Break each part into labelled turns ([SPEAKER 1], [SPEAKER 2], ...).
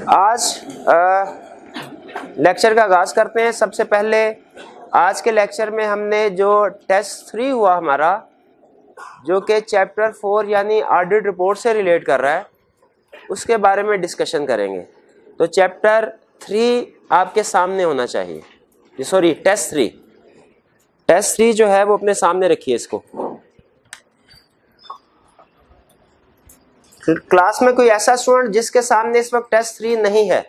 [SPEAKER 1] आज लेक्चर का आगाज करते हैं। सबसे पहले आज के लेक्चर में हमने जो टेस्ट 3 हुआ हमारा, जो कि चैप्टर 4 यानी ऑडिट रिपोर्ट से रिलेट कर रहा है, उसके बारे में डिस्कशन करेंगे। तो चैप्टर 3 आपके सामने होना चाहिए, सॉरी टेस्ट 3 जो है वो अपने सामने रखिए। इसको क्लास में कोई ऐसा स्टूडेंट जिसके सामने इस वक्त टेस्ट 3 नहीं है?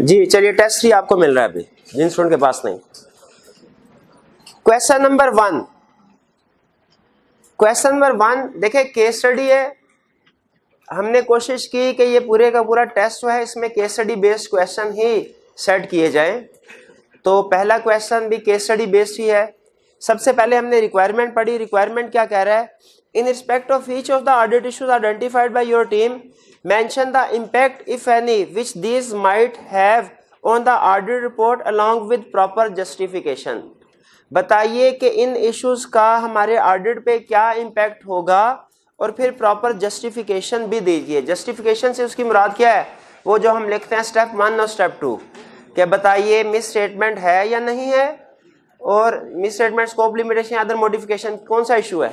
[SPEAKER 1] जी चलिए, टेस्ट 3 आपको मिल रहा है अभी, जिन स्टूडेंट के पास नहीं। क्वेश्चन नंबर 1 देखिए, केस स्टडी है। हमने कोशिश की कि ये पूरे का पूरा टेस्ट जो है इसमें केस स्टडी बेस्ड क्वेश्चन ही सेट किए जाएं। तो पहला क्वेश्चन भी केस स्टडी बेस्ड ही है। सबसे पहले हमने रिक्वायरमेंट पढ़ी। रिक्वायरमेंट क्या कह रहा है? In respect of each of the audit issues identified by your team, mention the impact if any which these might have on the audit report along with proper justification. बताइए कि इन issues का हमारे audit पे क्या impact होगा और फिर proper justification भी दीजिए। जस्टिफिकेशन से उसकी मुराद क्या है? वो जो हम लिखते हैं स्टेप 1 और स्टेप 2 कि बताइए मिस स्टेटमेंट है या नहीं है, और मिस स्टेटमेंट स्कोप लिमिटेशन या अदर मॉडिफिकेशन कौन सा इशू है।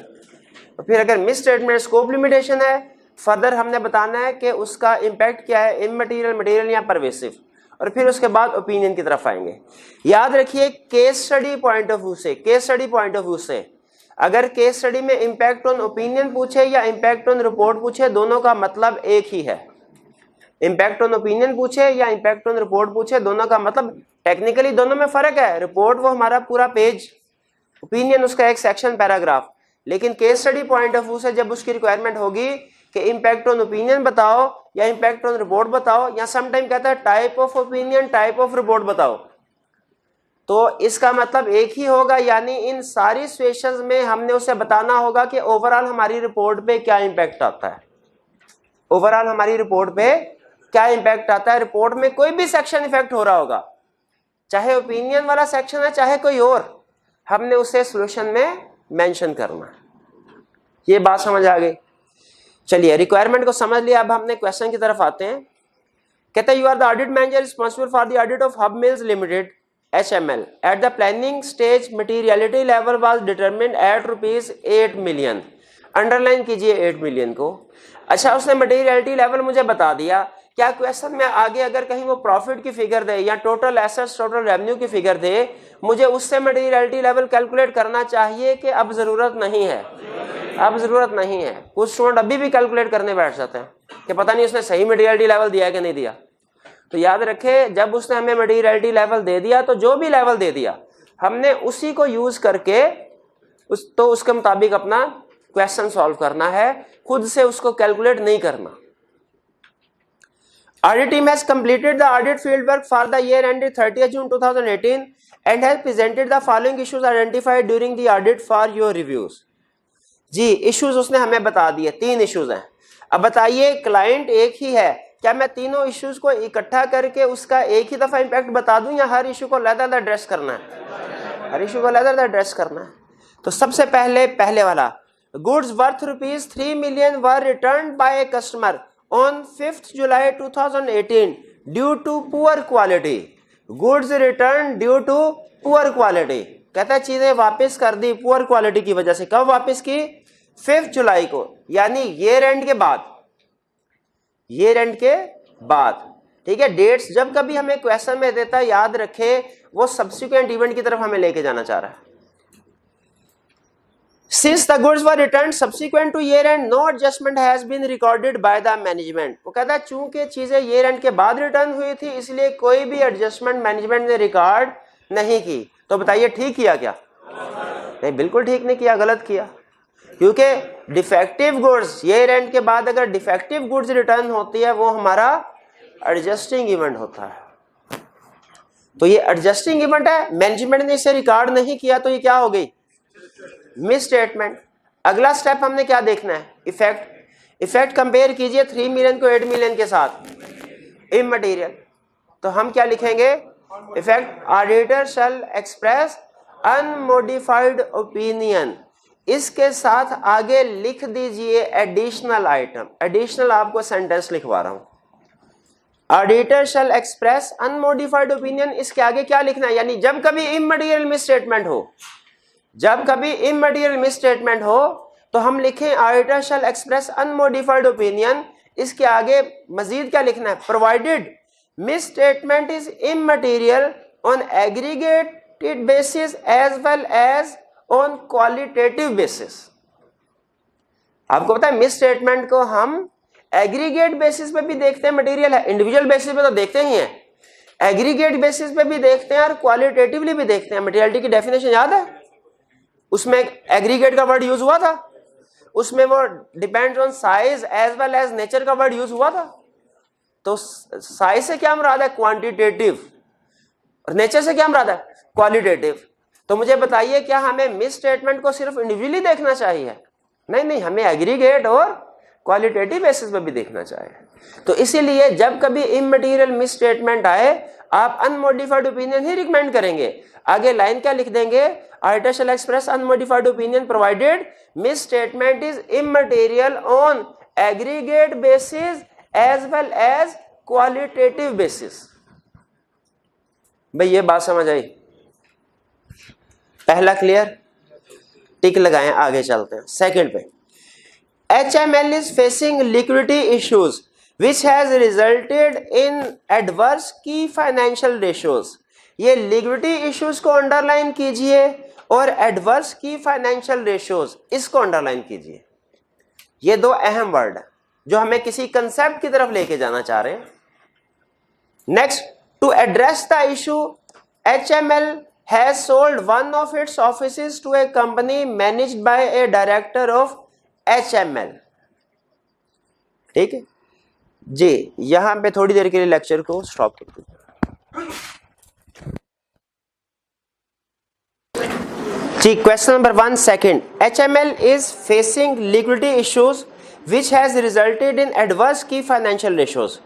[SPEAKER 1] और फिर अगर मिस स्टेटमेंट स्कोप लिमिटेशन है, फर्दर हमने बताना है कि उसका इम्पैक्ट क्या है, इममटेरियल, मटेरियल या परवेसिव। और फिर उसके बाद ओपिनियन की तरफ आएंगे। याद रखिए, case study point of view से अगर केस स्टडी में इम्पैक्ट ऑन ओपिनियन पूछे या इम्पैक्ट ऑन रिपोर्ट पूछे, दोनों का मतलब एक ही है। इम्पैक्ट ऑन ओपिनियन पूछे या इम्पैक्ट ऑन रिपोर्ट पूछे, दोनों का मतलब टेक्निकली दोनों में फर्क है। रिपोर्ट वो हमारा पूरा पेज, ओपिनियन उसका एक सेक्शन पैराग्राफ। लेकिन case study point of view से जब उसकी रिक्वायरमेंट होगी कि इम्पैक्ट ऑन ओपिनियन बताओ या इम्पैक्ट ऑन रिपोर्ट बताओ, या समटाइम कहता है type of opinion, type of report बताओ, तो इसका मतलब एक ही होगा। यानी इन सारी सिचुएशंस में हमने उसे बताना होगा कि ओवरऑल हमारी रिपोर्ट पे क्या इम्पैक्ट आता है। ओवरऑल हमारी रिपोर्ट पे क्या इम्पैक्ट आता है। रिपोर्ट में कोई भी सेक्शन इफेक्ट हो रहा होगा, चाहे ओपिनियन वाला सेक्शन है चाहे कोई और, हमने उसे सॉल्यूशन में मेंशन करना है। ये बात समझ आ गई? चलिए, रिक्वायरमेंट को समझ लिया। अब हमने क्वेश्चन की तरफ आते हैं। कहते हैं, you are the audit manager responsible for the audit of Hub Mills Limited HML at the planning stage materiality level was determined at ₹8 million. Underline कीजिए 8 मिलियन को। अच्छा, उसने मटीरियलिटी लेवल मुझे बता दिया। क्या क्वेश्चन में आगे अगर कहीं वो प्रॉफिट की फिगर दे या टोटल एसेट्स, टोटल रेवेन्यू की फिगर दे, मुझे उससे मटीरियलिटी लेवल कैलकुलेट करना चाहिए कि अब जरूरत नहीं है? अब जरूरत नहीं है। कुछ स्टूडेंट अभी भी कैलकुलेट करने बैठ जाते हैं कि पता नहीं उसने सही मटीरियलिटी लेवल दिया कि नहीं दिया। तो याद रखें, जब उसने हमें मटीरियलिटी लेवल दे दिया तो जो भी लेवल दे दिया हमने उसी को यूज करके उसके मुताबिक अपना क्वेश्चन सॉल्व करना है, खुद से उसको कैलकुलेट नहीं करना। Audit team has completed the audit fieldwork for the year ended 30th June 2018 and has presented the following issues identified during the audit for your reviews। जी, इश्यूज उसने हमें बता दिए, 3 इश्यूज हैं। अब बताइए, क्लाइंट एक ही है, क्या मैं तीनों इश्यूज को इकट्ठा करके उसका एक ही दफा इम्पैक्ट बता दूं या हर इशू को अलग-अलग एड्रेस करना है? हर इशू को अलग-अलग एड्रेस करना है। तो सबसे पहले वाला, goods worth ₹3 million were returned by a customer on 5th July 2018 due to poor quality। goods returned due to poor quality। कहता है चीजें वापस कर दी पुअर क्वालिटी की वजह से। कब वापस की? 5 जुलाई को, यानी ईयर एंड के बाद। ठीक है, डेट्स जब कभी हमें क्वेश्चन में देता है, याद रखे वो सब्सिक्वेंट इवेंट की तरफ हमें लेके जाना चाह रहा है। Since the goods were returned subsequent to year end, no adjustment has been recorded by the management। वो कहता है चूंकि चीजें ईयर एंड के बाद रिटर्न हुई थी, इसलिए कोई भी एडजस्टमेंट मैनेजमेंट ने रिकॉर्ड नहीं की। तो बताइए ठीक किया क्या? नहीं, बिल्कुल ठीक नहीं किया, गलत किया। क्योंकि डिफेक्टिव गुड्स ईयर एंड के बाद अगर डिफेक्टिव गुड्स रिटर्न होती है, वो हमारा एडजस्टिंग इवेंट होता है। तो ये एडजस्टिंग इवेंट है, मैनेजमेंट ने इसे रिकॉर्ड नहीं किया, तो ये क्या हो गई? Miss statement. अगला स्टेप हमने क्या देखना है? इफेक्ट कंपेयर कीजिए 3 मिलियन को 8 मिलियन के साथ। इममटेरियल, तो हम क्या लिखेंगे? Effect, auditor shall express unmodified opinion इसके साथ आगे लिख दीजिए एडिशनल आइटम। एडिशनल आपको सेंटेंस लिखवा रहा हूं। Auditor shall express unmodified opinion, इसके आगे क्या लिखना है, यानी जब कभी इमटेरियल मिसस्टेटमेंट हो, जब कभी इमटेरियल मिसस्टेटमेंट हो तो हम लिखें auditor shall express unmodified opinion. इसके आगे मजीद क्या लिखना है, provided misstatement is immaterial on aggregated basis as well as on qualitative basis. आपको पता है मिस स्टेटमेंट को हम एग्रीगेट बेसिस पे भी देखते हैं, मटेरियल है, इंडिविजुअल बेसिस पे तो देखते ही हैं, एग्रीगेट बेसिस पे भी देखते हैं और क्वालिटेटिवली भी देखते हैं। मटेरियलिटी की डेफिनेशन याद है, उसमें एग्रीगेट का वर्ड यूज हुआ था, उसमें वो depends on size as well as nature का वर्ड यूज हुआ था। तो साइज से क्या मुराद है, क्वांटिटेटिव, और नेचर से क्या मुराद है, क्वालिटेटिव। तो मुझे बताइए क्या हमें मिस स्टेटमेंट को सिर्फ इंडिविजुअली देखना चाहिए? नहीं नहीं, हमें एग्रीगेट और क्वालिटेटिव बेसिस पे भी देखना चाहिए। तो इसीलिए जब कभी इमटेरियल मिस स्टेटमेंट आए आप अनमोडिफाइड ओपिनियन ही रिकमेंड करेंगे। आगे लाइन क्या लिख देंगे, auditor shall express unmodified opinion provided misstatement is immaterial on aggregate basis as well as qualitative basis. भाई ये बात समझ आई? पहला क्लियर, टिक लगाएं, आगे चलते हैं सेकंड पे। HML is facing liquidity issues which has resulted in adverse key financial ratios। ये liquidity issues को अंडरलाइन कीजिए और adverse key financial ratios इसको अंडरलाइन कीजिए। ये दो अहम वर्ड है जो हमें किसी कंसेप्ट की तरफ लेके जाना चाह रहे हैं। Next, to address the issue HML has sold one of its offices to a company managed by a director of HML। ठीक है जी, यहां पे थोड़ी देर के लिए लेक्चर को स्टॉप कर दीजिए जी। Question number 1 second, HML is facing liquidity issues which has resulted in adverse key financial ratios।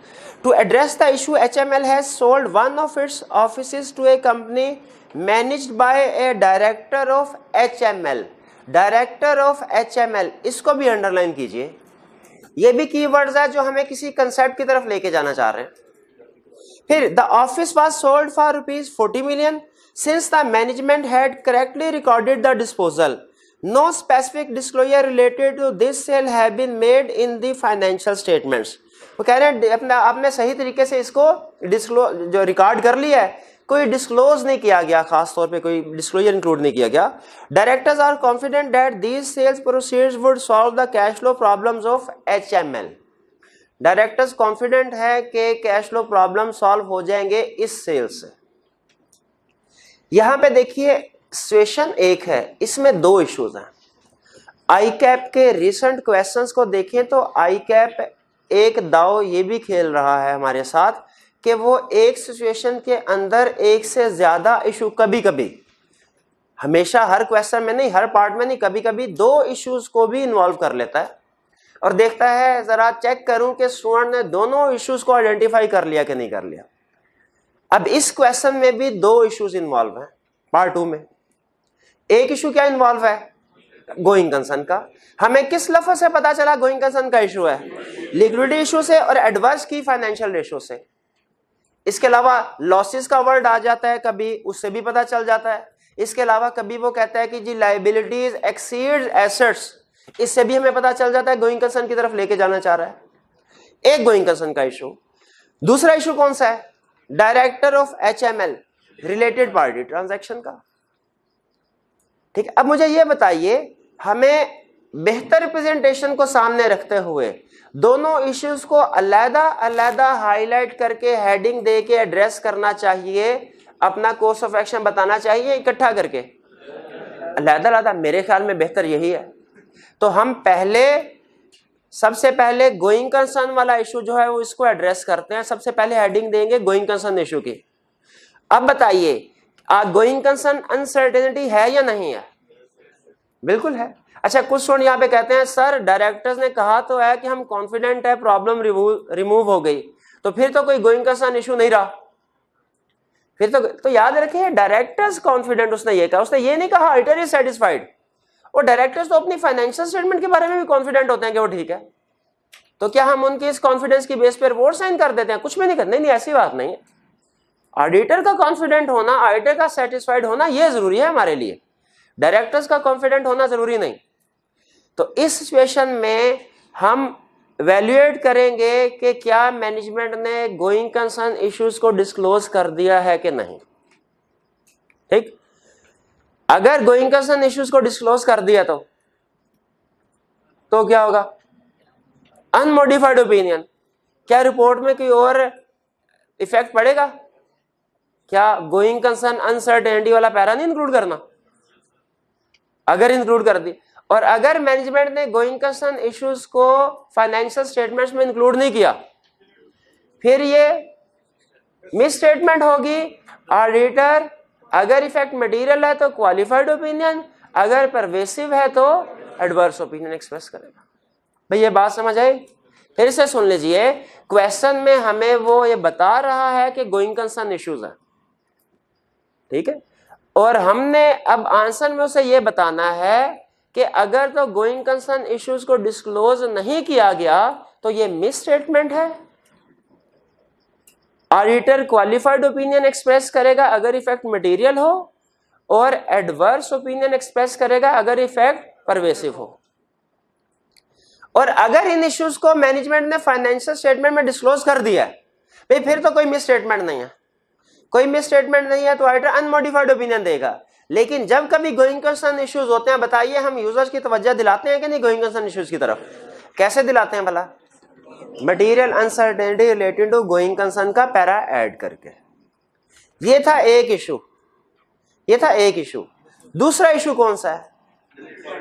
[SPEAKER 1] To address the issue, HML has sold one of its offices to a company managed by a director of HML। Director of HML, इसको भी underline कीजिए। ये भी keywords है जो हमें किसी concept की तरफ लेके जाना चाह रहे हैं। फिर the office was sold for ₹40 million since the management had correctly recorded the disposal. No specific disclosure related to this sale have been made in the financial statements. वो कह रहे हैं अपना आपने सही तरीके से इसको जो रिकॉर्ड कर लिया है, कोई डिस्क्लोज नहीं किया गया, खास तौर पे कोई डिस्क्लोजर इंक्लूड नहीं किया गया। Directors are confident that these sales proceeds would solve the cash flow problems of HML। Directors confident है कि कैश फ्लो प्रॉब्लम सॉल्व हो जाएंगे इस सेल से। यहां पे देखिए सिचुएशन एक है, इसमें दो इश्यूज हैं। ICAP के रिसेंट क्वेश्चंस को देखें तो ICAP एक दाव ये भी खेल रहा है हमारे साथ कि वो एक सिचुएशन के अंदर एक से ज्यादा इशू, कभी कभी, हमेशा हर क्वेश्चन में नहीं, हर पार्ट में नहीं, कभी कभी दो इश्यूज को भी इन्वॉल्व कर लेता है और देखता है जरा चेक करूं कि स्टूडेंट ने दोनों इश्यूज को आइडेंटिफाई कर लिया कि नहीं कर लिया। अब इस क्वेश्चन में भी दो इश्यूज इन्वॉल्व हैं पार्ट 2 में। एक इशू क्या इन्वॉल्व है, गोइंग कंसर्न का। हमें किस लफ्ज से पता चला गोइंग कंसर्न का इशू है, लिक्विडिटी इशू से और एडवर्स की फाइनेंशियल रेशो से। इसके अलावा लॉसेस का वर्ड आ जाता है कभी, उससे भी पता चल जाता है। इसके अलावा कभी वो कहता है कि जी लायबिलिटीज एक्सीड्स एसेट्स, इससे भी हमें पता चल जाता है गोइंग कंसर्न की तरफ लेके जाना चाह रहा है। एक गोइंग कंसर्न का इशू। दूसरा इशू कौन सा है, director of HML, related party transaction का। ठीक है, अब मुझे ये बताइए, हमें बेहतर रिप्रेजेंटेशन को सामने रखते हुए दोनों इश्यूज को अलग अलग हाईलाइट करके हेडिंग दे के एड्रेस करना चाहिए, अपना कोर्स ऑफ एक्शन बताना चाहिए, इकट्ठा करके अलग अलग? मेरे ख्याल में बेहतर यही है। तो हम सबसे पहले गोइंग कंसर्न वाला इशू जो है वो इसको एड्रेस करते हैं। सबसे पहले हेडिंग देंगे गोइंग कंसर्न इशू की। अब बताइए, गोइंग कंसर्न अनसर्टेनिटी है या नहीं है? बिल्कुल है। अच्छा, कुछ स्टूडेंट यहाँ पे कहते हैं सर डायरेक्टर्स ने कहा तो है कि हम कॉन्फिडेंट है प्रॉब्लम रिमूव हो गई, तो फिर तो कोई गोइंग कंसर्न इशू नहीं रहा। फिर तो याद रखिए डायरेक्टर्स कॉन्फिडेंट, उसने ये कहा, उसने ये नहीं कहा ऑडिटर इज सेटिस्फाइड। और डायरेक्टर्स तो अपनी फाइनेंशियल स्टेटमेंट के बारे में भी कॉन्फिडेंट होते हैं कि वो ठीक है, तो क्या हम उनकी इस कॉन्फिडेंस की बेस पर रिपोर्ट साइन कर देते हैं? कुछ भी नहीं करते। नहीं, ऐसी बात नहीं है। ऑडिटर का कॉन्फिडेंट होना, ऑडिटर का सेटिस्फाइड होना ये जरूरी है हमारे लिए, डायरेक्टर्स का कॉन्फिडेंट होना जरूरी नहीं। तो इस सिचुएशन में हम वैल्यूएट करेंगे कि क्या मैनेजमेंट ने गोइंग कंसर्न इश्यूज को डिस्क्लोज कर दिया है कि नहीं। ठीक, अगर गोइंग कंसर्न इश्यूज को डिस्क्लोज कर दिया तो क्या होगा? Unmodified opinion. क्या रिपोर्ट में कोई और इफेक्ट पड़ेगा? क्या गोइंग कंसर्न अनसर्टेनिटी वाला पैरा नहीं इंक्लूड करना? अगर इंक्लूड कर दी, और अगर मैनेजमेंट ने गोइंग कंसर्न इश्यूज को फाइनेंशियल स्टेटमेंट्स में इंक्लूड नहीं किया, फिर ये मिस स्टेटमेंट होगी। ऑडिटर अगर इफेक्ट मटेरियल है तो क्वालिफाइड ओपिनियन, अगर परवेसिव है तो एडवर्स ओपिनियन एक्सप्रेस करेगा। भाई ये बात समझ आई? फिर से सुन लीजिए, क्वेश्चन में हमें वो ये बता रहा है कि गोइंग कंसर्न इश्यूज है, ठीक है, और हमने अब आंसर में उसे ये बताना है कि अगर तो गोइंग कंसर्न इश्यूज को डिस्क्लोज नहीं किया गया तो ये मिस स्टेटमेंट है। ऑडिटर क्वालिफाइड ओपिनियन एक्सप्रेस करेगा अगर इफेक्ट मटेरियल हो, और एडवर्स ओपिनियन एक्सप्रेस करेगा अगर इफेक्ट परवेसिव हो। और अगर इन इश्यूज को मैनेजमेंट ने फाइनेंशियल स्टेटमेंट में डिस्क्लोज कर दिया है, भाई फिर तो कोई मिस स्टेटमेंट नहीं है। कोई मिस स्टेटमेंट नहीं है तो ऑडिटर अनमोडिफाइड ओपिनियन देगा। लेकिन जब कभी गोइंग कंसर्न इश्यूज होते हैं, बताइए हम यूजर्स की तवज्जो दिलाते हैं कि नहीं गोइंग कंसर्न इश्यूज की तरफ? कैसे दिलाते हैं भला? Material uncertainty related to going concern का पैरा ऐड करके। ये था एक इशू, ये था एक इशू। दूसरा इशू कौन सा है?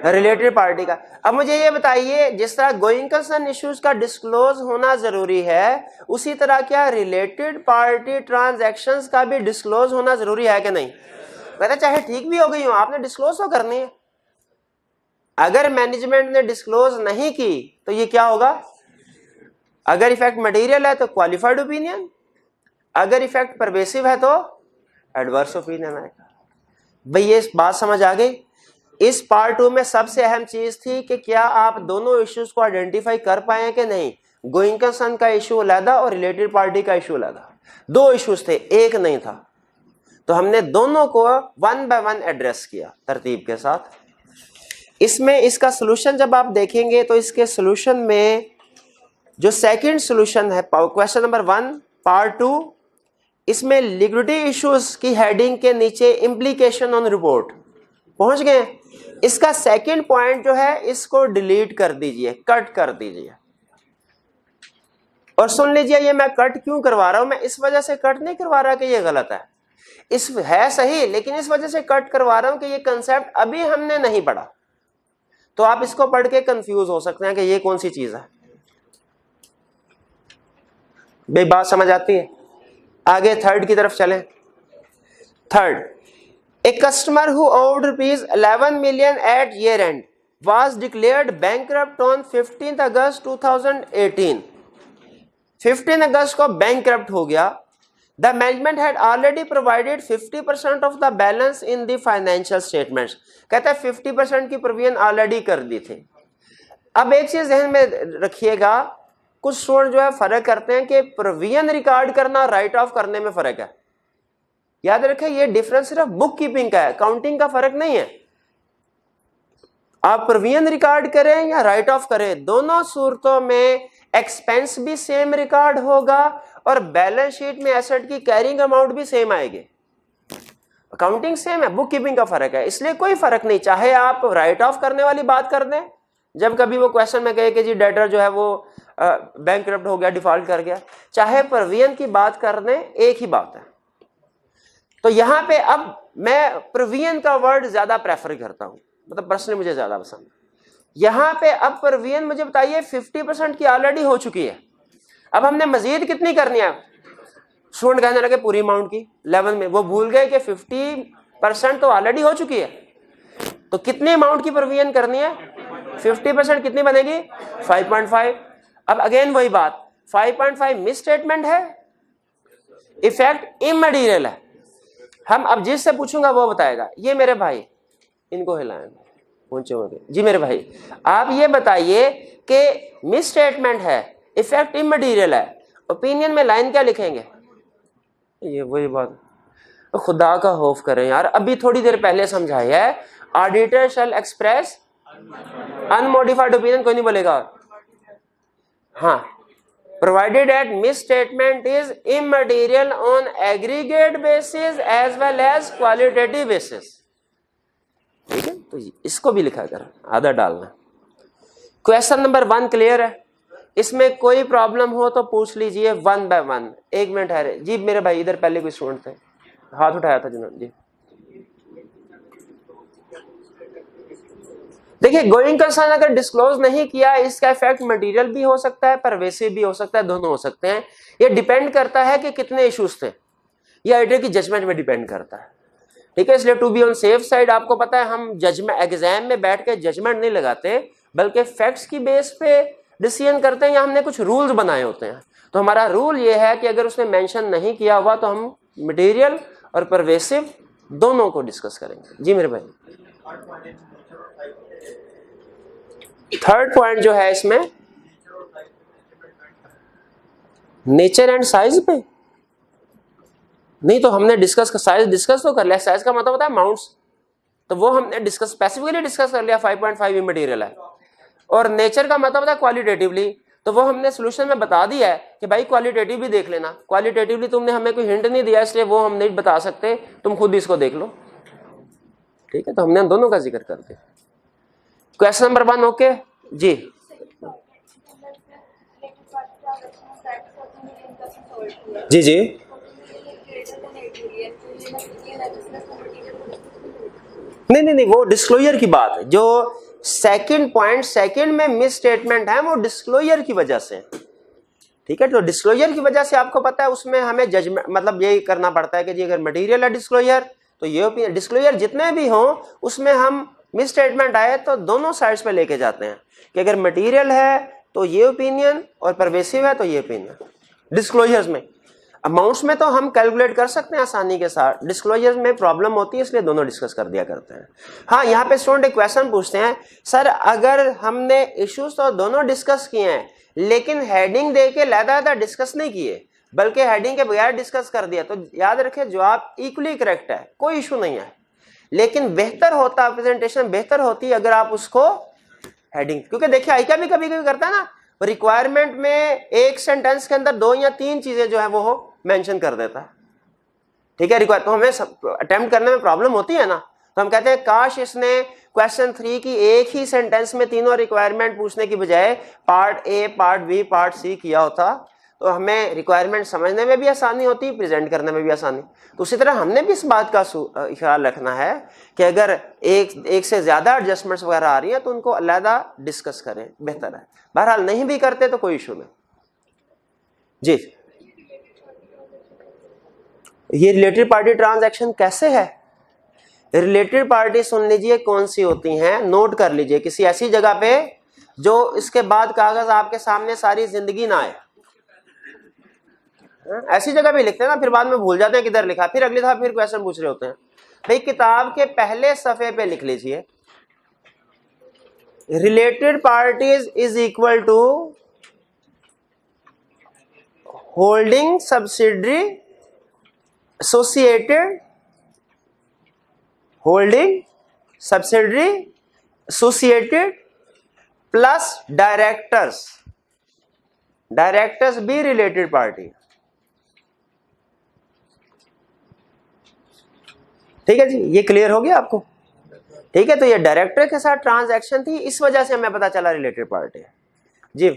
[SPEAKER 1] रिलेटेड पार्टी का। अब मुझे ये बताइए, जिस तरह गोइंग कंसर्न इश्यूज का डिस्क्लोज होना जरूरी है, उसी तरह क्या रिलेटेड पार्टी ट्रांजैक्शंस का भी डिस्क्लोज होना जरूरी है कि नहीं? कहते चाहे ठीक भी हो गई हो, आपने डिस्क्लोज तो करनी है। अगर मैनेजमेंट ने डिस्क्लोज नहीं की तो ये क्या होगा? अगर इफेक्ट मटेरियल है तो क्वालिफाइड ओपिनियन, अगर इफेक्ट परवेसिव है तो एडवर्स ओपिनियन आएगा। भाई ये बात समझ आ गई? इस पार्ट 2 में सबसे अहम चीज थी कि क्या आप दोनों इश्यूज को आइडेंटिफाई कर पाए कि नहीं। गोइंग कंसर्न का इशू अलग और रिलेटेड पार्टी का इशू अलग। दो इश्यूज थे, एक नहीं था, तो हमने दोनों को वन बाय वन एड्रेस किया तरतीब के साथ। इसमें इसका सोल्यूशन जब आप देखेंगे तो इसके सोल्यूशन में जो सेकंड सोल्यूशन है क्वेश्चन नंबर 1 पार्ट 2, इसमें लिक्विडिटी इश्यूज की हेडिंग के नीचे इम्प्लीकेशन ऑन रिपोर्ट पहुंच गए। इसका सेकंड पॉइंट जो है इसको डिलीट कर दीजिए, कट कर दीजिए। और सुन लीजिए, ये मैं कट क्यों करवा रहा हूं? मैं इस वजह से कट नहीं करवा रहा कि ये गलत है, इस है सही, लेकिन इस वजह से कट करवा रहा हूं कि ये कंसेप्ट अभी हमने नहीं पढ़ा, तो आप इसको पढ़ के कंफ्यूज हो सकते हैं कि ये कौन सी चीज है। भाई बात समझ आती है? आगे थर्ड की तरफ चलें। Third, a customer who owed rupees 11 million at year end was declared bankrupt on 15th August 2018. 15 अगस्त को bankrupt हो गया। The management had already provided 50% of the balance in the financial statements. कहता है 50% की प्रोविजन ऑलरेडी कर दी थी। अब एक चीज ध्यान में रखिएगा, कुछ स्टूडेंट जो है फर्क करते हैं कि प्रोविजन रिकॉर्ड करना राइट ऑफ करने में फर्क है। याद रखें, ये डिफरेंस सिर्फ बुक कीपिंग का है, काउंटिंग का फर्क नहीं है। आप प्रोविजन रिकॉर्ड करें या राइट ऑफ करें, दोनों सूरतों में एक्सपेंस भी सेम रिकॉर्ड होगा और बैलेंस शीट में एसेट की कैरिंग अमाउंट भी सेम आएगी। अकाउंटिंग सेम है, बुक कीपिंग का फर्क है, इसलिए कोई फर्क नहीं। चाहे आप राइट ऑफ करने वाली बात कर दें, जब कभी वो क्वेश्चन में कहे कि जी डेटर जो है वो बैंकरप्ट हो गया, डिफॉल्ट कर गया, चाहे प्रोविजन की बात कर दें, एक ही बात है। तो यहां पे अब मैं प्रोविजन का वर्ड ज्यादा प्रेफर करता हूं, मतलब पर्सनली मुझे ज्यादा पसंद। यहां पे अब प्रोविजन मुझे बताइए 50% की ऑलरेडी हो चुकी है, अब हमने मजीद कितनी करनी है? स्टूडेंट कहने लगे पूरी अमाउंट की 11 में, वो भूल गए कि 50% तो ऑलरेडी हो चुकी है, तो कितनी अमाउंट की प्रोविजन करनी है? 50% कितनी बनेगी? 5.5। अब अगेन वही बात, 5.5 मिस स्टेटमेंट है, इफेक्ट इमटेरियल है। हम अब जिससे पूछूंगा वो बताएगा। ये मेरे भाई, इनको हिलाएं, पहुंचे होंगे। जी मेरे भाई, आप ये बताइए कि मिस स्टेटमेंट है, इफेक्ट इमटेरियल है, ओपिनियन में लाइन क्या लिखेंगे? ये वही बात, खुदा का खौफ करें यार, अभी थोड़ी देर पहले समझाया है, auditor shall express unmodified opinion, कोई नहीं बोलेगा। हाँ, provided that misstatement is immaterial on aggregate basis as well as qualitative basis। ठीक है, तो इसको भी लिखा कर, आधा डालना। क्वेश्चन नंबर 1 क्लियर है? इसमें कोई प्रॉब्लम हो तो पूछ लीजिए 1 बाय 1। 1 मिनट है जी मेरे भाई, इधर पहले कोई स्टूडेंट थे, हाथ उठाया था जिन्होंने जी। देखिए, गोइंग कंसर्न अगर डिस्क्लोज नहीं किया, इसका इफेक्ट मटेरियल भी हो सकता है, परवेसिव भी हो सकता है, दोनों हो सकते हैं। ये डिपेंड करता है कि कितने इश्यूज थे, ये ऑडिटर की जजमेंट में डिपेंड करता है। ठीक है, इसलिए to be on safe side, आपको पता है हम जजमेंट एग्जाम में बैठ के जजमेंट नहीं लगाते, बल्कि फैक्ट्स की बेस पे डिसीजन करते हैं, या हमने कुछ रूल्स बनाए होते हैं। तो हमारा रूल ये है कि अगर उसने मेंशन नहीं किया हुआ तो हम मटेरियल और परवेसिव दोनों को डिस्कस करेंगे। जी मेरे भाई, थर्ड पॉइंट जो है इसमें नेचर एंड साइज पे नहीं, तो हमने डिस्कस साइज डिस्कस तो कर लिया। साइज का मतलब होता है अमाउंट्स, तो वो हमने डिस्कस स्पेसिफिकली डिस्कस कर लिया, 5.5 इमटेरियल है। और नेचर का मतलब होता है क्वालिटेटिवली, तो वो हमने सोल्यूशन में बता दिया है कि भाई क्वालिटेटिव भी देख लेना। क्वालिटेटिवली तुमने हमें कोई हिंट नहीं दिया, इसलिए वो हम नहीं बता सकते, तुम खुद इसको देख लो। ठीक है, तो हमने दोनों का जिक्र कर दिया। क्वेश्चन नंबर 1 ओके जी। जी जी, नहीं, वो डिस्क्लोजर की बात है। जो सेकंड पॉइंट सेकंड में मिस स्टेटमेंट है, वो डिस्क्लोजर की वजह से। ठीक है, तो डिस्क्लोजर की वजह से आपको पता है उसमें हमें जजमेंट मतलब यही करना पड़ता है कि जी अगर मटेरियल है डिस्क्लोजर, तो ये डिस्क्लोजर जितने भी हों उसमें हम मिस स्टेटमेंट आए तो दोनों साइड्स पे लेके जाते हैं कि अगर मटेरियल है तो ये ओपिनियन और परवेसिव है तो ये ओपिनियन। डिस्क्लोजर्स में, अमाउंट्स में तो हम कैलकुलेट कर सकते हैं आसानी के साथ, डिस्क्लोजर्स में प्रॉब्लम होती है, इसलिए दोनों डिस्कस कर दिया करते हैं। हाँ, यहाँ पे स्टूडेंट एक क्वेश्चन पूछते हैं, सर अगर हमने इश्यूज तो दोनों डिस्कस किए हैं लेकिन हेडिंग दे के लहदा डिस्कस नहीं किए, बल्कि हेडिंग के बगैर डिस्कस कर दिया, तो याद रखें जवाब इक्वली करेक्ट है, कोई इशू नहीं है। लेकिन बेहतर होता, प्रेजेंटेशन बेहतर होती अगर आप उसको हेडिंग, क्योंकि देखिए आई भी कभी कभी करता है ना, रिक्वायरमेंट में एक सेंटेंस के अंदर 2 या 3 चीजें जो है वो मेंशन कर देता है। ठीक है, रिक्वायर तो हमें अटेम्प्ट करने में प्रॉब्लम होती है ना, तो हम कहते हैं काश इसने क्वेश्चन 3 की एक ही सेंटेंस में तीनों रिक्वायरमेंट पूछने की बजाय part A, part B, part C किया होता, तो हमें रिक्वायरमेंट समझने में भी आसानी होती, प्रेजेंट करने में भी आसानी। तो उसी तरह हमने भी इस बात का ख्याल रखना है कि अगर एक से ज्यादा एडजस्टमेंट्स वगैरह आ रही हैं तो उनको अलहदा डिस्कस करें, बेहतर है। बहरहाल नहीं भी करते तो कोई इशू नहीं। जी, ये रिलेटेड पार्टी ट्रांजैक्शन कैसे है? रिलेटेड पार्टी सुन लीजिए कौन सी होती हैं, नोट कर लीजिए किसी ऐसी जगह पे जो इसके बाद कागज आपके सामने सारी जिंदगी ना आए। ऐसी जगह भी लिखते हैं ना, फिर बाद में भूल जाते हैं किधर लिखा, फिर अगली दफा फिर क्वेश्चन पूछ रहे होते हैं। भाई किताब के पहले सफे पे लिख लीजिए, related parties is equal to holding subsidiary associated, holding subsidiary associated plus directors, directors भी रिलेटेड पार्टी। ठीक है जी, ये क्लियर हो गया आपको? ठीक है, तो ये डायरेक्टर के साथ ट्रांजैक्शन थी, इस वजह से हमें पता चला रिलेटेड पार्टी है। जी,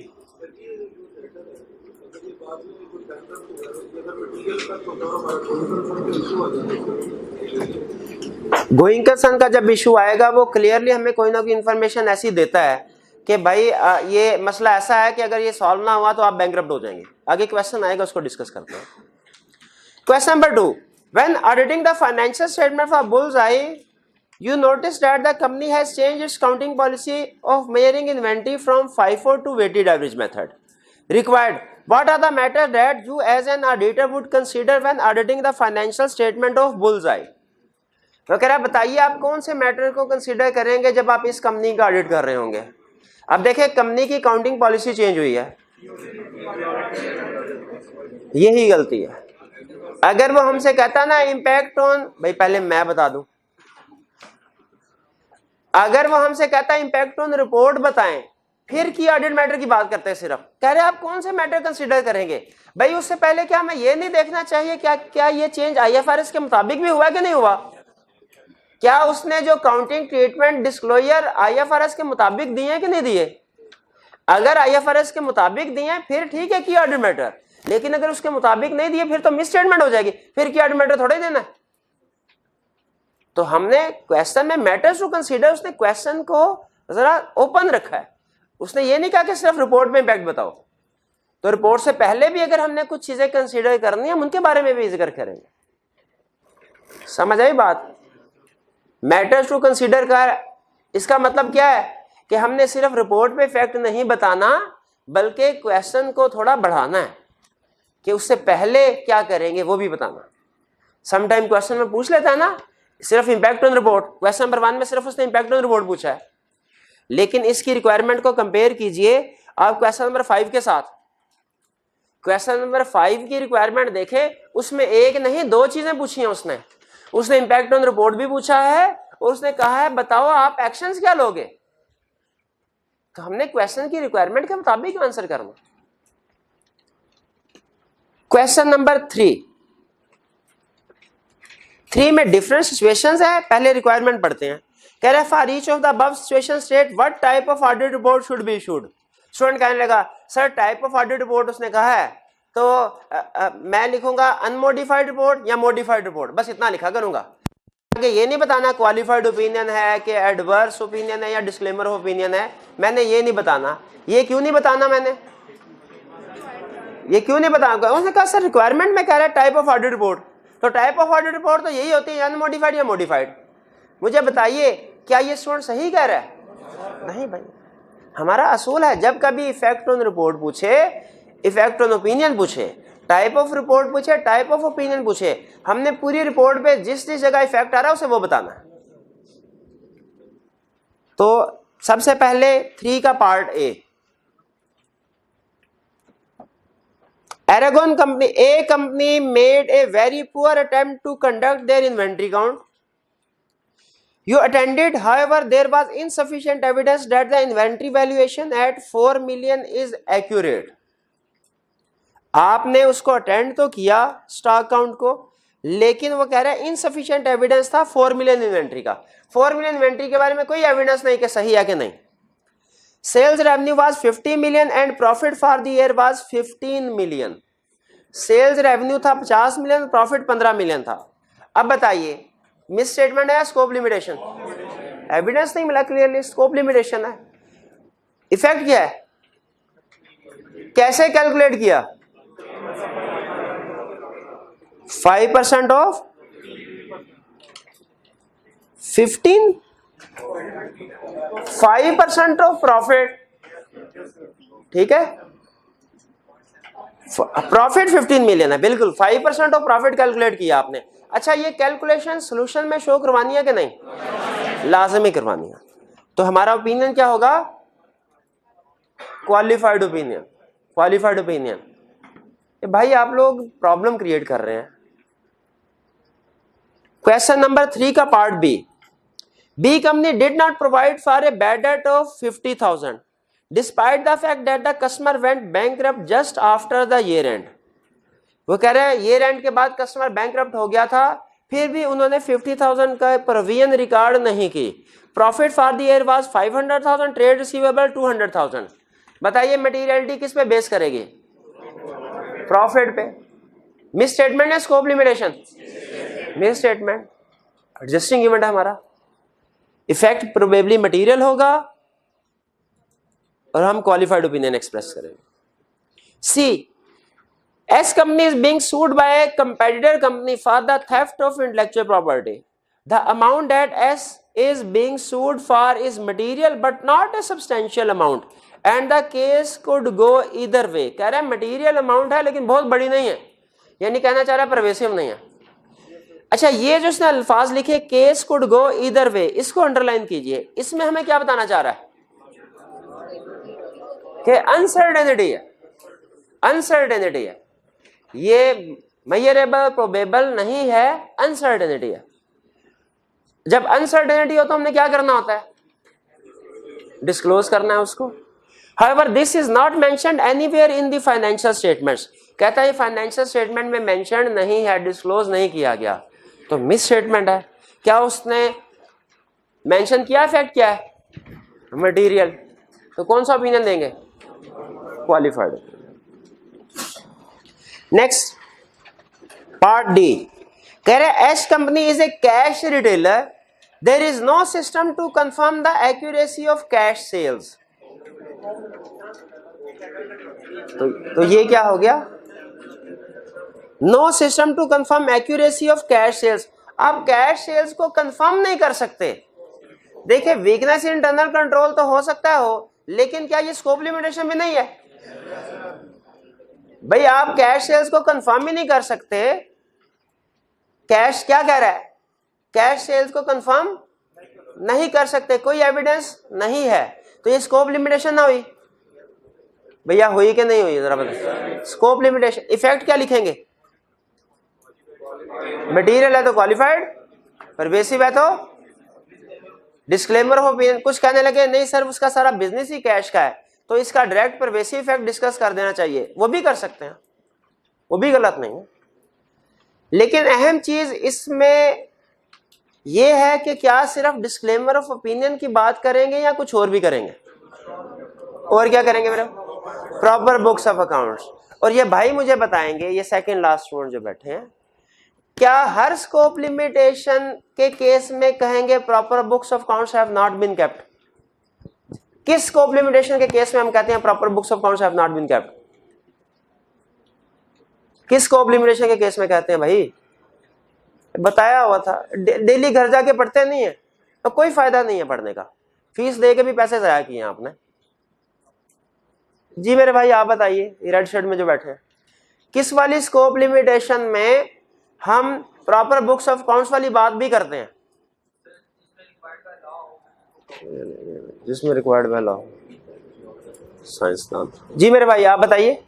[SPEAKER 1] गोइंग कंसर्न का जब इशू आएगा वो क्लियरली हमें कोई ना कोई इंफॉर्मेशन ऐसी देता है कि भाई ये मसला ऐसा है कि अगर ये सॉल्व ना हुआ तो आप बैंकरप्ट हो जाएंगे। आगे क्वेश्चन आएगा, उसको डिस्कस करते हैं। Question number 2, when auditing the financial statement for Bullseye, you notice that the company has changed its counting policy of measuring inventory from FIFO to weighted average method. Required, what are the matters that you as an auditor would consider when auditing the financial statement of Bullseye? वो कह रहा है बताइए आप कौन से matter को consider करेंगे जब आप इस कंपनी का ऑडिट कर रहे होंगे। अब देखिए कंपनी की अकाउंटिंग पॉलिसी चेंज हुई है, यही गलती है। अगर वो हमसे कहता ना इम्पैक्ट ऑन, भाई पहले मैं बता दूं, अगर वो हमसे कहता इम्पैक्ट ऑन रिपोर्ट बताएं, फिर की ऑडिट मैटर की बात करते हैं, सिर्फ कह रहे आप कौन से मैटर कंसीडर करेंगे। भाई उससे पहले क्या हमें ये नहीं देखना चाहिए क्या ये चेंज आईएफआरएस के मुताबिक भी हुआ कि नहीं हुआ, क्या उसने जो काउंटिंग ट्रीटमेंट डिस्क्लोजर आईएफआरएस के मुताबिक दिए कि नहीं दिए। अगर आईएफआरएस के मुताबिक दिए फिर ठीक है की ऑडिट मैटर, लेकिन अगर उसके मुताबिक नहीं दिए फिर तो मिस स्टेटमेंट हो जाएगी, फिर की ऑडिट मैटर थोड़ा ही देना है। तो हमने क्वेश्चन में मैटर्स टू कंसीडर, उसने क्वेश्चन को जरा ओपन रखा है, उसने ये नहीं कहा कि सिर्फ रिपोर्ट में इम्पैक्ट बताओ। तो रिपोर्ट से पहले भी अगर हमने कुछ चीजें कंसीडर करनी है हम उनके बारे में भी जिक्र करेंगे। समझ आई बात। मैटर्स टू कंसीडर का इसका मतलब क्या है कि हमने सिर्फ रिपोर्ट पे इफेक्ट नहीं बताना, बल्कि क्वेश्चन को थोड़ा बढ़ाना है कि उससे पहले क्या करेंगे वो भी बताना। समटाइम क्वेश्चन में पूछ लेता है ना सिर्फ impact on report, question number 1 में सिर्फ उसने इंपैक्ट ऑन रिपोर्ट पूछा है, लेकिन इसकी रिक्वायरमेंट को कंपेयर कीजिए आप क्वेश्चन नंबर 5 के साथ। क्वेश्चन नंबर 5 की रिक्वायरमेंट देखें, उसमें एक नहीं दो चीजें पूछी हैं उसने इंपैक्ट ऑन रिपोर्ट भी पूछा है और उसने कहा है बताओ आप एक्शंस क्या लोगे। तो हमने क्वेश्चन की रिक्वायरमेंट के मुताबिक आंसर करना। क्वेश्चन नंबर 3 में डिफरेंट सिचुएशंस है, पहले रिक्वायरमेंट पढ़ते हैं। कह रहा है for each of the above situation state what type of audit report should be issued. Student कहने लगा sir type of audit report उसने कहा है तो मैं लिखूंगा अनमोडिफाइड रिपोर्ट या मॉडिफाइड रिपोर्ट, बस इतना लिखा करूंगा। ये नहीं बताना क्वालिफाइड ओपिनियन है कि एडवर्स ओपिनियन है या डिस्क्लेमर ऑफ ओपिनियन है, मैंने ये नहीं बताना। ये क्यों नहीं बताना, मैंने ये क्यों नहीं बताना, उसने कहा सर रिक्वायरमेंट में कह रहा है टाइप ऑफ ऑडिट रिपोर्ट, तो टाइप ऑफ ऑडिट रिपोर्ट तो यही होती है अनमोडिफाइड या मॉडिफाइड। मुझे बताइए क्या ये स्टूडेंट सही कह रहा है? नहीं भाई, हमारा असूल है जब कभी इफेक्ट ऑन रिपोर्ट पूछे, इफेक्ट ऑन ओपिनियन पूछे, टाइप ऑफ रिपोर्ट पूछे, टाइप ऑफ ओपिनियन पूछे, हमने पूरी रिपोर्ट पे जिस जिस जगह इफेक्ट आ रहा है उसे वो बताना है। तो सबसे पहले 3 का part A, Aragon company, a company made a very poor attempt to conduct their inventory count. You attended, however, there was insufficient evidence that the inventory valuation at 4 million is accurate. आपने उसको attend तो किया stock count को, लेकिन वो कह रहा है इनसफिशिएंट एविडेंस था 4 मिलियन इन्वेंट्री का। 4 मिलियन इन्वेंट्री के बारे में कोई एविडेंस नहीं कि सही है कि नहीं। Sales revenue was 50 million and profit for the year was 15 million. Sales revenue था 50 मिलियन, प्रॉफिट 15 मिलियन था। अब बताइए मिस स्टेटमेंट है या स्कोप लिमिटेशन? एविडेंस नहीं मिला क्लियरली, स्कोप लिमिटेशन है। इफेक्ट क्या है, कैसे कैलकुलेट किया? 5% ऑफ 15, 5% ऑफ प्रॉफिट, ठीक है, प्रॉफिट 15 मिलियन है, बिल्कुल 5% ऑफ प्रॉफिट कैलकुलेट किया आपने। अच्छा ये कैलकुलेशन सॉल्यूशन में शो करवानी है कि नहीं? लाजमी करवानी है। तो हमारा ओपिनियन क्या होगा? Qualified opinion. Qualified opinion. भाई आप लोग प्रॉब्लम क्रिएट कर रहे हैं। क्वेश्चन नंबर 3 का part B, B company did not provide for a bad debt of 50,000 despite the fact that the customer went bankrupt just after the year end. वो कह रहे हैं ईयर एंड के बाद कस्टमर बैंकरप्ट हो गया था, फिर भी उन्होंने 50,000 का प्रोविजन रिकॉर्ड नहीं की। Profit for the year was 500,000, trade receivable 200,000। बताइए मटेरियलिटी किस पे बेस करेगी? प्रॉफिट पे। मिस स्टेटमेंट है scope limitation? Miss statement. Adjusting event है हमारा। इफेक्ट प्रोबेबली मटेरियल होगा और हम क्वालिफाइड ओपिनियन एक्सप्रेस करेंगे। सी, S company is being sued by a competitor company for the theft of intellectual property. The amount that S is being sued for is material but not a substantial amount and the case could go either way. कह रहा है material amount है लेकिन बहुत बड़ी नहीं है, यानी कहना चाह रहा है परवेसिव नहीं है। अच्छा, ये जो इसने अल्फाज लिखे केस कुड गो इधर वे, इसको अंडरलाइन कीजिए। इसमें हमें क्या बताना चाह रहा है कि अनसर्टेनिटी है, अनसर्टेनिटी है, ये मेजरेबल प्रोबेबल नहीं है, अनसर्टेनिटी है। जब अनसर्टेनिटी हो तो हमने क्या करना होता है, डिस्क्लोज करना है उसको। However, this is not mentioned anywhere in the financial statements. कहता है फाइनेंशियल स्टेटमेंट में मेंशन नहीं है, डिस्क्लोज नहीं किया गया, तो मिस स्टेटमेंट है। क्या उसने मेंशन किया, फैक्ट क्या है, मटेरियल, तो कौन सा ओपिनियन देंगे, क्वालिफाइड। नेक्स्ट पार्ट डी कह रहे H company is a cash retailer, there is no system to confirm the accuracy of cash sales. तो ये क्या हो गया, no system to confirm accuracy of cash sales. आप कैश सेल्स को confirm नहीं कर सकते। देखिए वीकनेस इंटरनल कंट्रोल तो हो सकता हो, लेकिन क्या ये स्कोप लिमिटेशन भी नहीं है भाई। आप कैश सेल्स को कंफर्म ही नहीं कर सकते। कैश क्या कह रहा है, कैश सेल्स को कंफर्म नहीं कर सकते, कोई एविडेंस नहीं है, तो ये स्कोप लिमिटेशन ना हुई। भैया हुई कि नहीं हुई, जरा बताओ। स्कोप लिमिटेशन, इफेक्ट क्या लिखेंगे, मटेरियल है तो क्वालिफाइड, परवेसिव है तो डिस्क्लेमर ऑफ ओपिनियन। कुछ कहने लगे नहीं सर उसका सारा बिजनेस ही कैश का है, तो इसका डायरेक्ट परवेसिव इफेक्ट डिस्कस कर देना चाहिए, वो भी कर सकते हैं, वो भी गलत नहीं है। लेकिन अहम चीज इसमें यह है कि क्या सिर्फ डिस्क्लेमर ऑफ ओपिनियन की बात करेंगे या कुछ और भी करेंगे, और क्या करेंगे मेरा, प्रॉपर बुक्स ऑफ अकाउंट्स। और ये भाई मुझे बताएंगे, ये सेकंड लास्ट स्टूडेंट जो बैठे हैं, क्या हर स्कोप लिमिटेशन के केस में कहेंगे proper books of accounts have not been kept? किस स्कोप लिमिटेशन के केस में हम कहते हैं proper books of accounts have not been kept? किस स्कोप लिमिटेशन के केस में कहते हैं भाई? बताया हुआ था, डेली घर जाके पढ़ते नहीं है तो कोई फायदा नहीं है पढ़ने का, फीस दे के भी पैसे जाया किए आपने। जी मेरे भाई आप बताइए, रेड शर्ट में जो बैठे हैं, किस वाली स्कोप लिमिटेशन में हम प्रॉपर बुक्स ऑफ अकाउंट्स वाली बात भी करते हैं? जिसमें रिक्वायर्ड बाय लॉ, साइंसदान। जी मेरे भाई आप बताइए।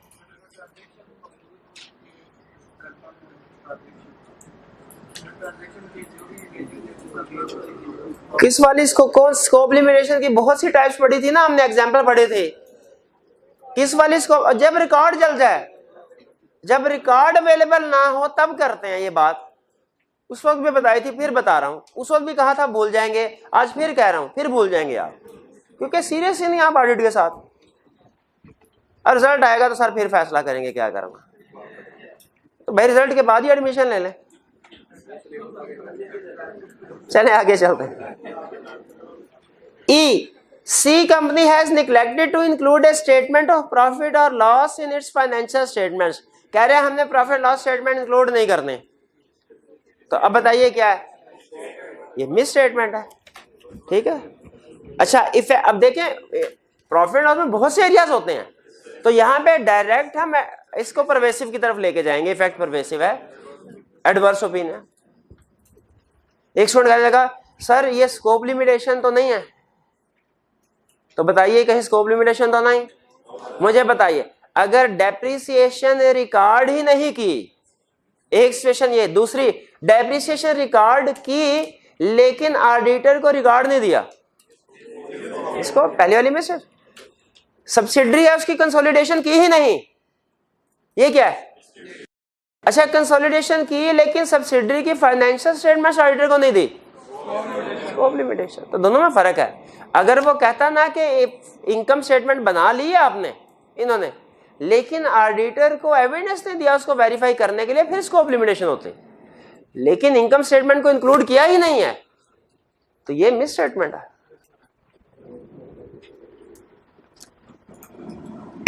[SPEAKER 1] किस वाली स्कोप लिमिटेशन की बहुत सी टाइप्स पढ़ी थी ना हमने, एग्जांपल पढ़े थे। किस वाली स्कोप, जब रिकॉर्ड जल जाए, जब रिकॉर्ड अवेलेबल ना हो तब करते हैं ये बात। उस वक्त भी बताई थी, फिर बता रहा हूं, उस वक्त भी कहा था भूल जाएंगे, आज फिर कह रहा हूं फिर भूल जाएंगे आप, क्योंकि सीरियस ही नहीं आप ऑडिट के साथ। और रिजल्ट आएगा तो सर फिर फैसला करेंगे क्या करूंगा, तो भाई रिजल्ट के बाद ही एडमिशन ले लें। चले आगे चलते हैं। E C company has neglected to include a statement of profit और loss in its financial statements. कह रहे हैं हमने प्रॉफिट लॉस स्टेटमेंट इंक्लूड नहीं करने, तो अब बताइए क्या है, ये मिस स्टेटमेंट है, ठीक है। अच्छा अब देखें प्रॉफिट लॉस में बहुत से एरियाज होते हैं, तो यहां पे डायरेक्ट हम इसको परवेसिव की तरफ लेके जाएंगे, इफेक्ट परवेसिव है, एडवर्स ओपिनियन। एक स्टूडेंट कहने लगा सर ये स्कोप लिमिटेशन तो नहीं है, तो बताइए कहीं स्कोप लिमिटेशन तो नहीं। मुझे बताइए अगर डेप्रिसिएशन रिकॉर्ड ही नहीं की, एक सिचुएशन ये, दूसरी डेप्रिसिएशन रिकॉर्ड की लेकिन ऑडिटर को रिकॉर्ड नहीं दिया, इसको पहले वाली में से सब्सिडरी है उसकी कंसोलिडेशन की ही नहीं, ये क्या है। अच्छा कंसोलिडेशन की लेकिन सब्सिडरी की फाइनेंशियल स्टेटमेंट ऑडिटर को नहीं दी, स्कोप लिमिटेशन। तो दोनों में फर्क है। अगर वो कहता ना कि इनकम स्टेटमेंट बना ली है आपने इन्होंने, लेकिन ऑडिटर को एविडेंस नहीं दिया उसको वेरीफाई करने के लिए, फिर स्कोप लिमिटेशन होती। लेकिन इनकम स्टेटमेंट को इंक्लूड किया ही नहीं है, तो ये मिस स्टेटमेंट है।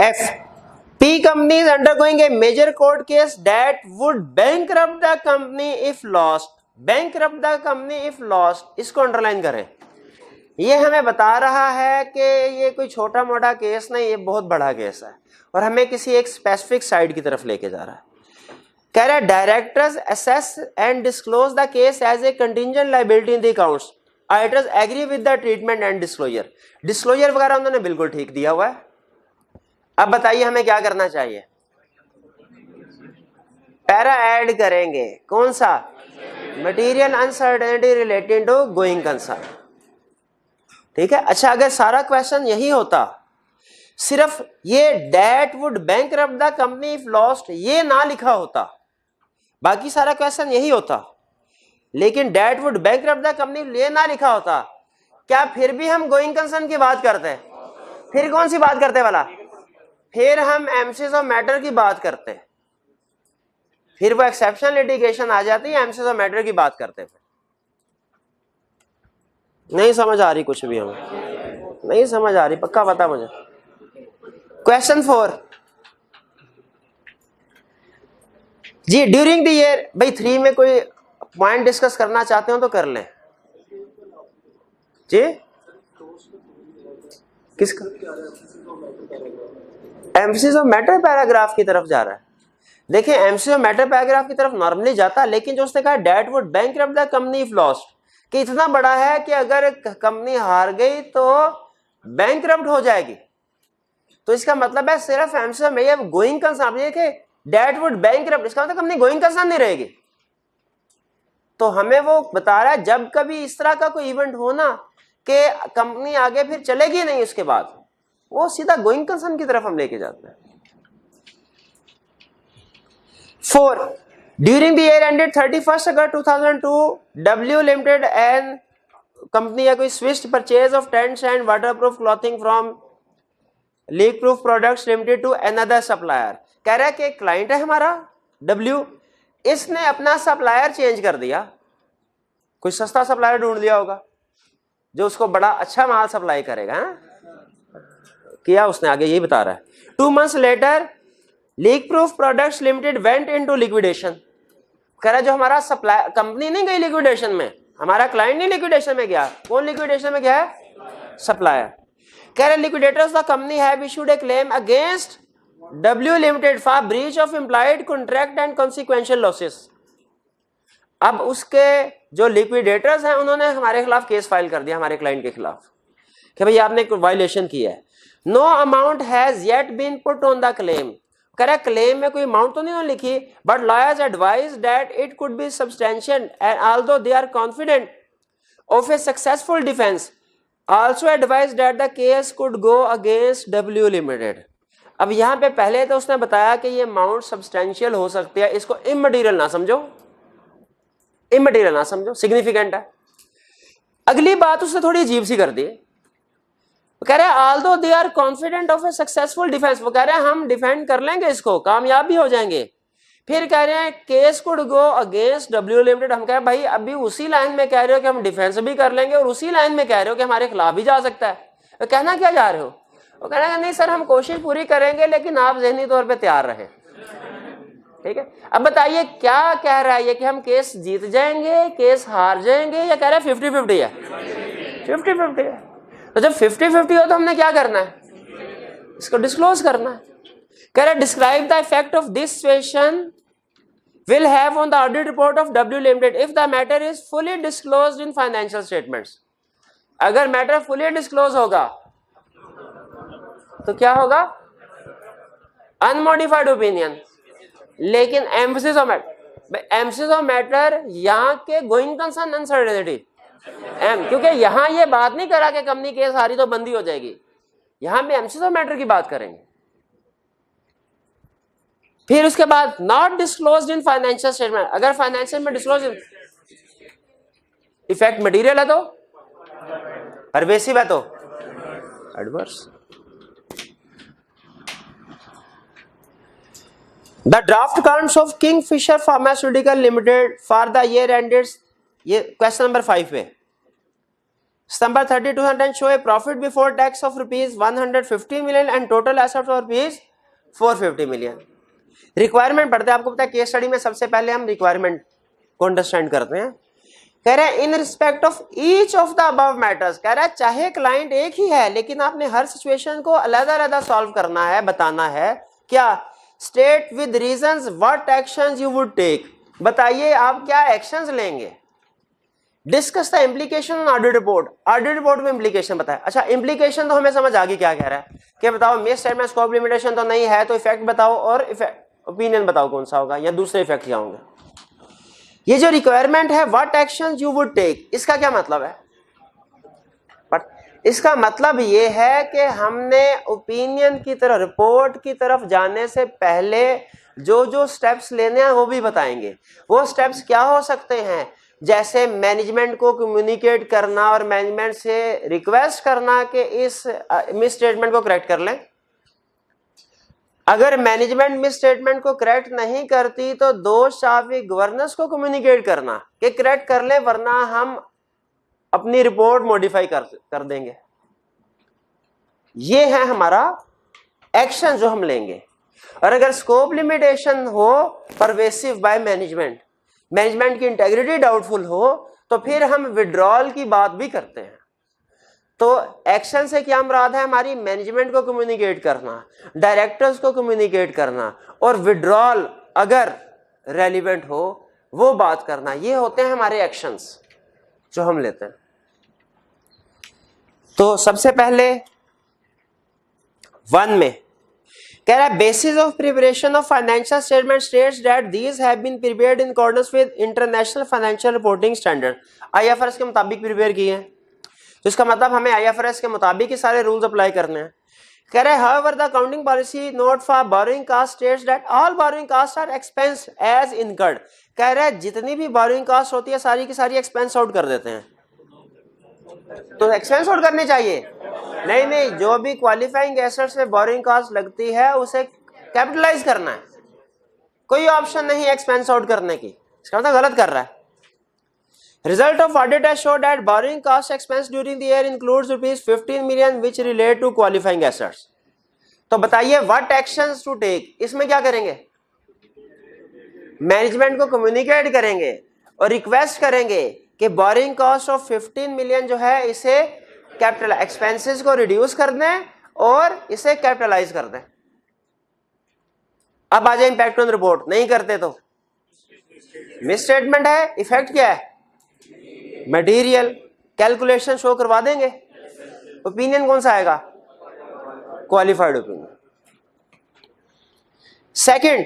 [SPEAKER 1] F P company is undergoing a major court case that would bankrupt the company if lost. Bankrupt the company if lost. इसको अंडरलाइन करें। ये हमें बता रहा है कि ये कोई छोटा मोटा केस नहीं, ये बहुत बड़ा केस है और हमें किसी एक स्पेसिफिक साइड की तरफ लेके जा रहा है। कह रहा है directors assess and disclose the case as a contingent liability in the accounts, auditors agree with the treatment and disclosure. Disclosure वगैरह उन्होंने बिल्कुल ठीक दिया हुआ है। अब बताइए हमें क्या करना चाहिए? पैरा ऐड करेंगे, कौन सा? Material uncertainty related to going concern. ठीक है। अच्छा, अगर सारा क्वेश्चन यही होता, सिर्फ ये debt would bankrupt the company if lost ये ना लिखा होता, बाकी सारा क्वेश्चन यही होता, लेकिन debt would bankrupt the company ये ना लिखा होता, क्या फिर भी हम गोइंग कंसर्न की बात करते हैं? फिर कौन सी बात करते वाला? फिर हम एमसीज ऑफ मैटर की बात करते हैं, फिर वो एक्सेप्शनल लिटिगेशन आ जाती है, एमसीज ऑफ मैटर की बात करते हैं। नहीं समझ आ रही कुछ भी? हमें नहीं समझ आ रही, पक्का पता मुझे। क्वेश्चन 4 जी, ड्यूरिंग द ईयर, भाई 3 में कोई पॉइंट डिस्कस करना चाहते हो तो कर लें जी। किसका? एम्फेसिस ऑफ मैटर पैराग्राफ की तरफ जा रहा है। देखिए एम्फेसिस ऑफ मैटर पैराग्राफ की तरफ नॉर्मली जाता, लेकिन जो उसने कहा debt would bankrupt the company if lost, कि इतना बड़ा है कि अगर कंपनी हार गई तो बैंकरप्ट हो जाएगी, तो इसका मतलब है सिर्फ एम्फेसिस में ये गोइंग कंसर्न है कि डेट वुड बैंकरप्ट, इसका मतलब कंपनी गोइंग कंसर्न नहीं रहेगी। तो हमें वो बता रहा है जब कभी इस तरह का कोई इवेंट हो ना कि कंपनी आगे फिर चलेगी नहीं, उसके बाद वो सीधा गोइंग कंसर्न की तरफ हम लेके जाते हैं। 4 during the year ended 31 August 2002 W limited and company या कोई switched purchase of tents and waterproof clothing from Leak Proof Products Limited to another supplier. कह रहा है कि क्लाइंट है हमारा W, इसने अपना सप्लायर चेंज कर दिया, कोई सस्ता सप्लायर ढूंढ लिया होगा जो उसको बड़ा अच्छा माल सप्लाई करेगा, किया उसने, आगे यही बता रहा है। 2 months later Leak Proof Products Limited went into liquidation. कह रहा है जो हमारा सप्लाई कंपनी नहीं गई लिक्विडेशन में, हमारा क्लाइंट नहीं लिक्विडेशन में गया। कौन लिक्विडेशन में गया है? सप्लायर। कह रहे liquidators the company have issued A claim against W limited for breach of implied contract and consequential losses. अब उसके जो लिक्विडेटर्स हैं उन्होंने हमारे खिलाफ केस फाइल कर दिया, हमारे क्लाइंट के खिलाफ, कि भाई आपने वायलेशन किया है। No amount has yet been put on the claim. कह रहा क्लेम में कोई अमाउंट तो नहीं लिखी, but lawyers advise that it could be substantial and although they are confident of a successful defence also advise that the case could go against W limited. अब यहां पे पहले तो उसने बताया कि ये अमाउंट सब्सटेंशियल हो सकती है, इसको इमटेरियल ना समझो, इमटेरियल ना समझो, सिग्निफिकेंट है। अगली बात उसने थोड़ी अजीब सी कर दी, कह रहे हैं although they are confident of a successful defence, वो कह रहे हैं हम डिफेंड कर लेंगे इसको, कामयाब भी हो जाएंगे। फिर कह रहे हैं case could go against W limited. हम कह रहे हैं भाई अभी उसी लाइन में कह रहे हो कि हम डिफेंस भी कर लेंगे और उसी लाइन में कह रहे हो कि हमारे खिलाफ भी जा सकता है, तो कहना क्या जा रहे हो? वो कह रहे हैं नहीं सर हम कोशिश पूरी करेंगे, लेकिन आप ज़हनी तौर पे तैयार रहें। ठीक है, अब बताइए क्या कह रहा है ये कि हम केस जीत जाएंगे, केस हार जाएंगे, या कह रहा है 50-50 है? 50-50 है। तो जब 50-50 हो तो हमने क्या करना है? इसको डिस्क्लोज करना है। कह रहा है describe the effect of this situation will have on the audit report of W Limited if the matter is fully disclosed in financial statements। अगर मैटर fully disclose होगा तो क्या होगा? Unmodified opinion. लेकिन emphasis of matter, emphasis of matter यहां के going concern uncertainty, क्योंकि यहां ये बात नहीं करा कि कंपनी केस हारी तो बंदी हो जाएगी, यहां पे एम्फेसिस ऑफ मैटर की बात करेंगे। फिर उसके बाद not disclosed in financial statement, अगर फाइनेंशियल में डिस्क्लोज, इफेक्ट मटेरियल है तो परवेसिव है तो adverse. The draft accounts of Kingfisher pharmaceutical limited for the year ended, ये क्वेश्चन नंबर 5 पे, September 30, 2010 show a profit before tax of ₹150 million and total assets of ₹450 million। Requirement पढ़ते हैं, आपको पता है केस स्टडी में सबसे पहले हम रिक्वायरमेंट को अंडरस्टैंड करते हैं। कह रहे हैं in respect of each of the above matters, कह रहा है चाहे क्लाइंट एक ही है लेकिन आपने हर सिचुएशन को अलग अलग सॉल्व करना है, बताना है क्या state with reasons what actions you would take, बताइए आप क्या एक्शंस लेंगे। Discuss the implication on audit report, audit report में इम्प्लीकेशन बताए। अच्छा इम्प्लीकेशन तो हमें समझ आ गई क्या कह रहा है कि बताओ मिस स्टेटमेंट स्कोप लिमिटेशन तो नहीं है, तो इफेक्ट बताओ और ओपिनियन बताओ कौन सा होगा या दूसरे इफेक्ट क्या होंगे। ये जो रिक्वायरमेंट है what action you would take, इसका क्या मतलब है? बट इसका मतलब ये है कि हमने ओपिनियन की तरफ, रिपोर्ट की तरफ जाने से पहले जो जो स्टेप्स लेने हैं वो भी बताएंगे। वो स्टेप्स क्या हो सकते हैं, जैसे मैनेजमेंट को कम्युनिकेट करना और मैनेजमेंट से रिक्वेस्ट करना कि इस मिस स्टेटमेंट को करेक्ट कर लें। अगर मैनेजमेंट मिस स्टेटमेंट को करेक्ट नहीं करती तो दोष शाफी गवर्नेंस को कम्युनिकेट करना कि करेक्ट कर ले, वरना हम अपनी रिपोर्ट मॉडिफाई कर देंगे। ये है हमारा एक्शन जो हम लेंगे। और अगर स्कोप लिमिटेशन हो परवेसिव बाय मैनेजमेंट, मैनेजमेंट की इंटेग्रिटी डाउटफुल हो, तो फिर हम विड्रॉल की बात भी करते हैं। तो एक्शन से क्या मुराद है हमारी, मैनेजमेंट को कम्युनिकेट करना, डायरेक्टर्स को कम्युनिकेट करना, और विड्रॉल अगर रेलिवेंट हो वो बात करना। ये होते हैं हमारे एक्शंस जो हम लेते हैं। तो सबसे पहले 1 में कह रहा है basis of preparation of financial statement states that these have been prepared in accordance with international financial reporting standard, IFRS के मुताबिक प्रिपेयर किए हैं। तो इसका मतलब हमें आईएफआरएस के मुताबिक ही सारे रूल्स अप्लाई करने हैं। कह रहे हैं however the accounting policy note for borrowing cost states that all borrowing cost are expense as incurred, कह रहे हैं जितनी भी बोरोइंग कॉस्ट होती है सारी की सारी एक्सपेंस आउट कर देते हैं। तो एक्सपेंस आउट करनी चाहिए? नहीं, जो भी क्वालिफाइंग एसेट्स में बोरोइंग कॉस्ट लगती है उसे कैपिटलाइज करना है, कोई ऑप्शन नहीं एक्सपेंस आउट करने की। इसका मतलब गलत कर रहा है। Result of audit has showed that borrowing cost expense during the year includes ₹15 million which relate to qualifying assets. तो बताइए what actions to take, इसमें क्या करेंगे? मैनेजमेंट को कम्युनिकेट करेंगे और रिक्वेस्ट करेंगे कि बोरिंग कॉस्ट ऑफ 15 मिलियन जो है इसे कैपिटल एक्सपेंसेस को रिड्यूस कर दें और इसे कैपिटलाइज कर दें। अब आ जाए इंपैक्ट ऑन रिपोर्ट, नहीं करते तो मिस स्टेटमेंट है, इफेक्ट क्या है? मटेरियल, कैलकुलेशन शो करवा देंगे। ओपिनियन कौन सा आएगा? Qualified opinion. Second,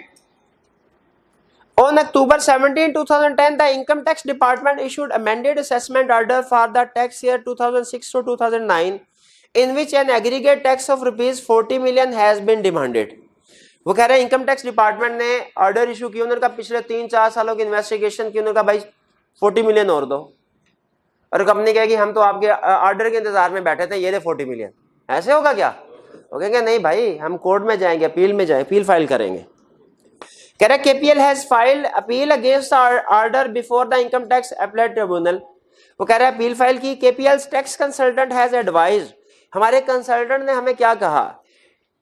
[SPEAKER 1] on October 17, 2010, the Income Tax Department issued amended assessment order for the tax year 2006 to 2009, in which an aggregate tax of ₹40 million has been demanded. वो कह रहे हैं income tax department ने order issue किया, उन्होंने कहा पिछले 3-4 सालों की इन्वेस्टिगेशन की, उन्होंने कहा भाई 40 मिलियन और दो, और कंपनी कहेगी हम तो आपके ऑर्डर के इंतजार में बैठे थे, ये दे 40 मिलियन। ऐसे होगा क्या? वो कहेंगे नहीं भाई हम कोर्ट में जाएंगे, अपील में जाएंगे, अपील फाइल करेंगे। कह रहा है KPL has filed appeal against order before the income tax appellate tribunal. वो कह रहा है अपील फाइल की। KPL tax consultant has advised, हमारे कंसल्टेंट ने हमें क्या कहा,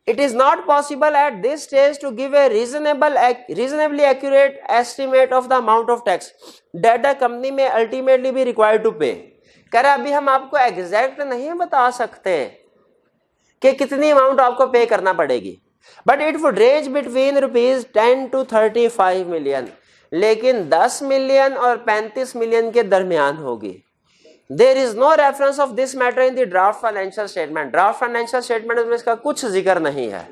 [SPEAKER 1] it is not possible at this stage to give a reasonably accurate estimate of the amount of tax that the company may ultimately be required to pay. कह रहा है अभी हम आपको एग्जैक्ट नहीं बता सकते कि कितनी अमाउंट आपको पे करना पड़ेगी, but it would range between ₹10 to 35 million, लेकिन 10 मिलियन और 35 मिलियन के दरमियान होगी। There is no reference of this matter in the draft financial statement. Draft financial statement में इसका कुछ जिक्र नहीं है।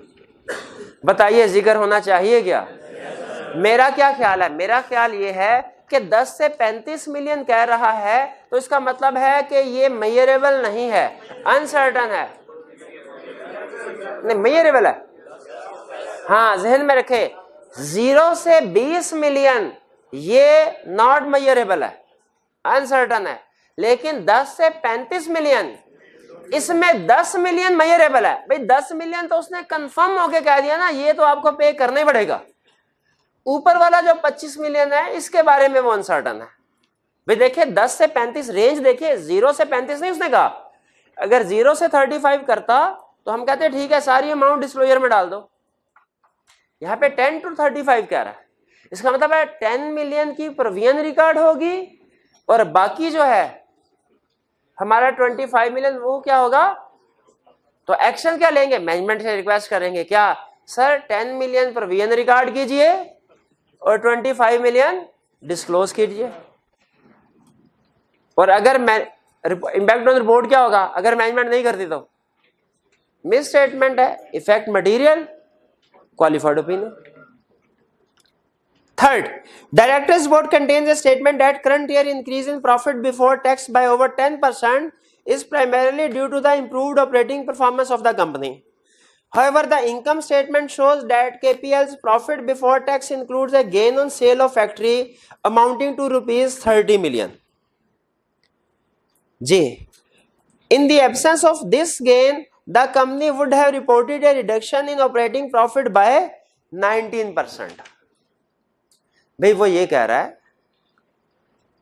[SPEAKER 1] बताइए जिक्र होना चाहिए क्या? मेरा क्या ख्याल है? मेरा ख्याल ये है कि 10 से 35 मिलियन कह रहा है तो इसका मतलब है कि ये मेजरेबल नहीं है, अनसर्टन है। नहीं मेजरेबल है, हाँ जहन में रखे। 0 से 20 मिलियन ये नॉट मेजरेबल है, अनसर्टन है, लेकिन 10 से 35 मिलियन इसमें 10 मिलियन मेजरेबल है। भाई 10 मिलियन तो उसने कंफर्म होके कह दिया ना, ये तो आपको पे करना ही पड़ेगा। ऊपर वाला जो 25 मिलियन है इसके बारे में वो अनसर्टन है। भाई देखिए 10 से 35 रेंज देखिए, 0 से 35 नहीं उसने कहा। अगर 0 से 35 करता तो हम कहते ठीक है सारी अमाउंट डिस्क्लोजर में डाल दो। यहाँ पे 10 to 35 कह रहा है, इसका मतलब है 10 मिलियन की प्रोविजन रिकॉर्ड होगी और बाकी जो है हमारा 25 मिलियन वो क्या होगा। तो एक्शन क्या लेंगे? मैनेजमेंट से रिक्वेस्ट करेंगे क्या सर 10 मिलियन प्रोविजन रिकॉर्ड कीजिए और 25 मिलियन डिस्क्लोज कीजिए। और अगर इम्पैक्ट ऑन रिपोर्ट क्या होगा अगर मैनेजमेंट नहीं करती तो मिस स्टेटमेंट है, effect material, qualified opinion. Third, directors report contains a statement that current year increase in profit before tax bye over 10% is primarily due to the improved operating performance of the company. However, the income statement shows that KPL's profit before tax includes a gain on sale of factory amounting to rupees 30 million. G. In the absence of this gain, the company would have reported a reduction in operating profit by 19%. भाई वो ये कह रहा है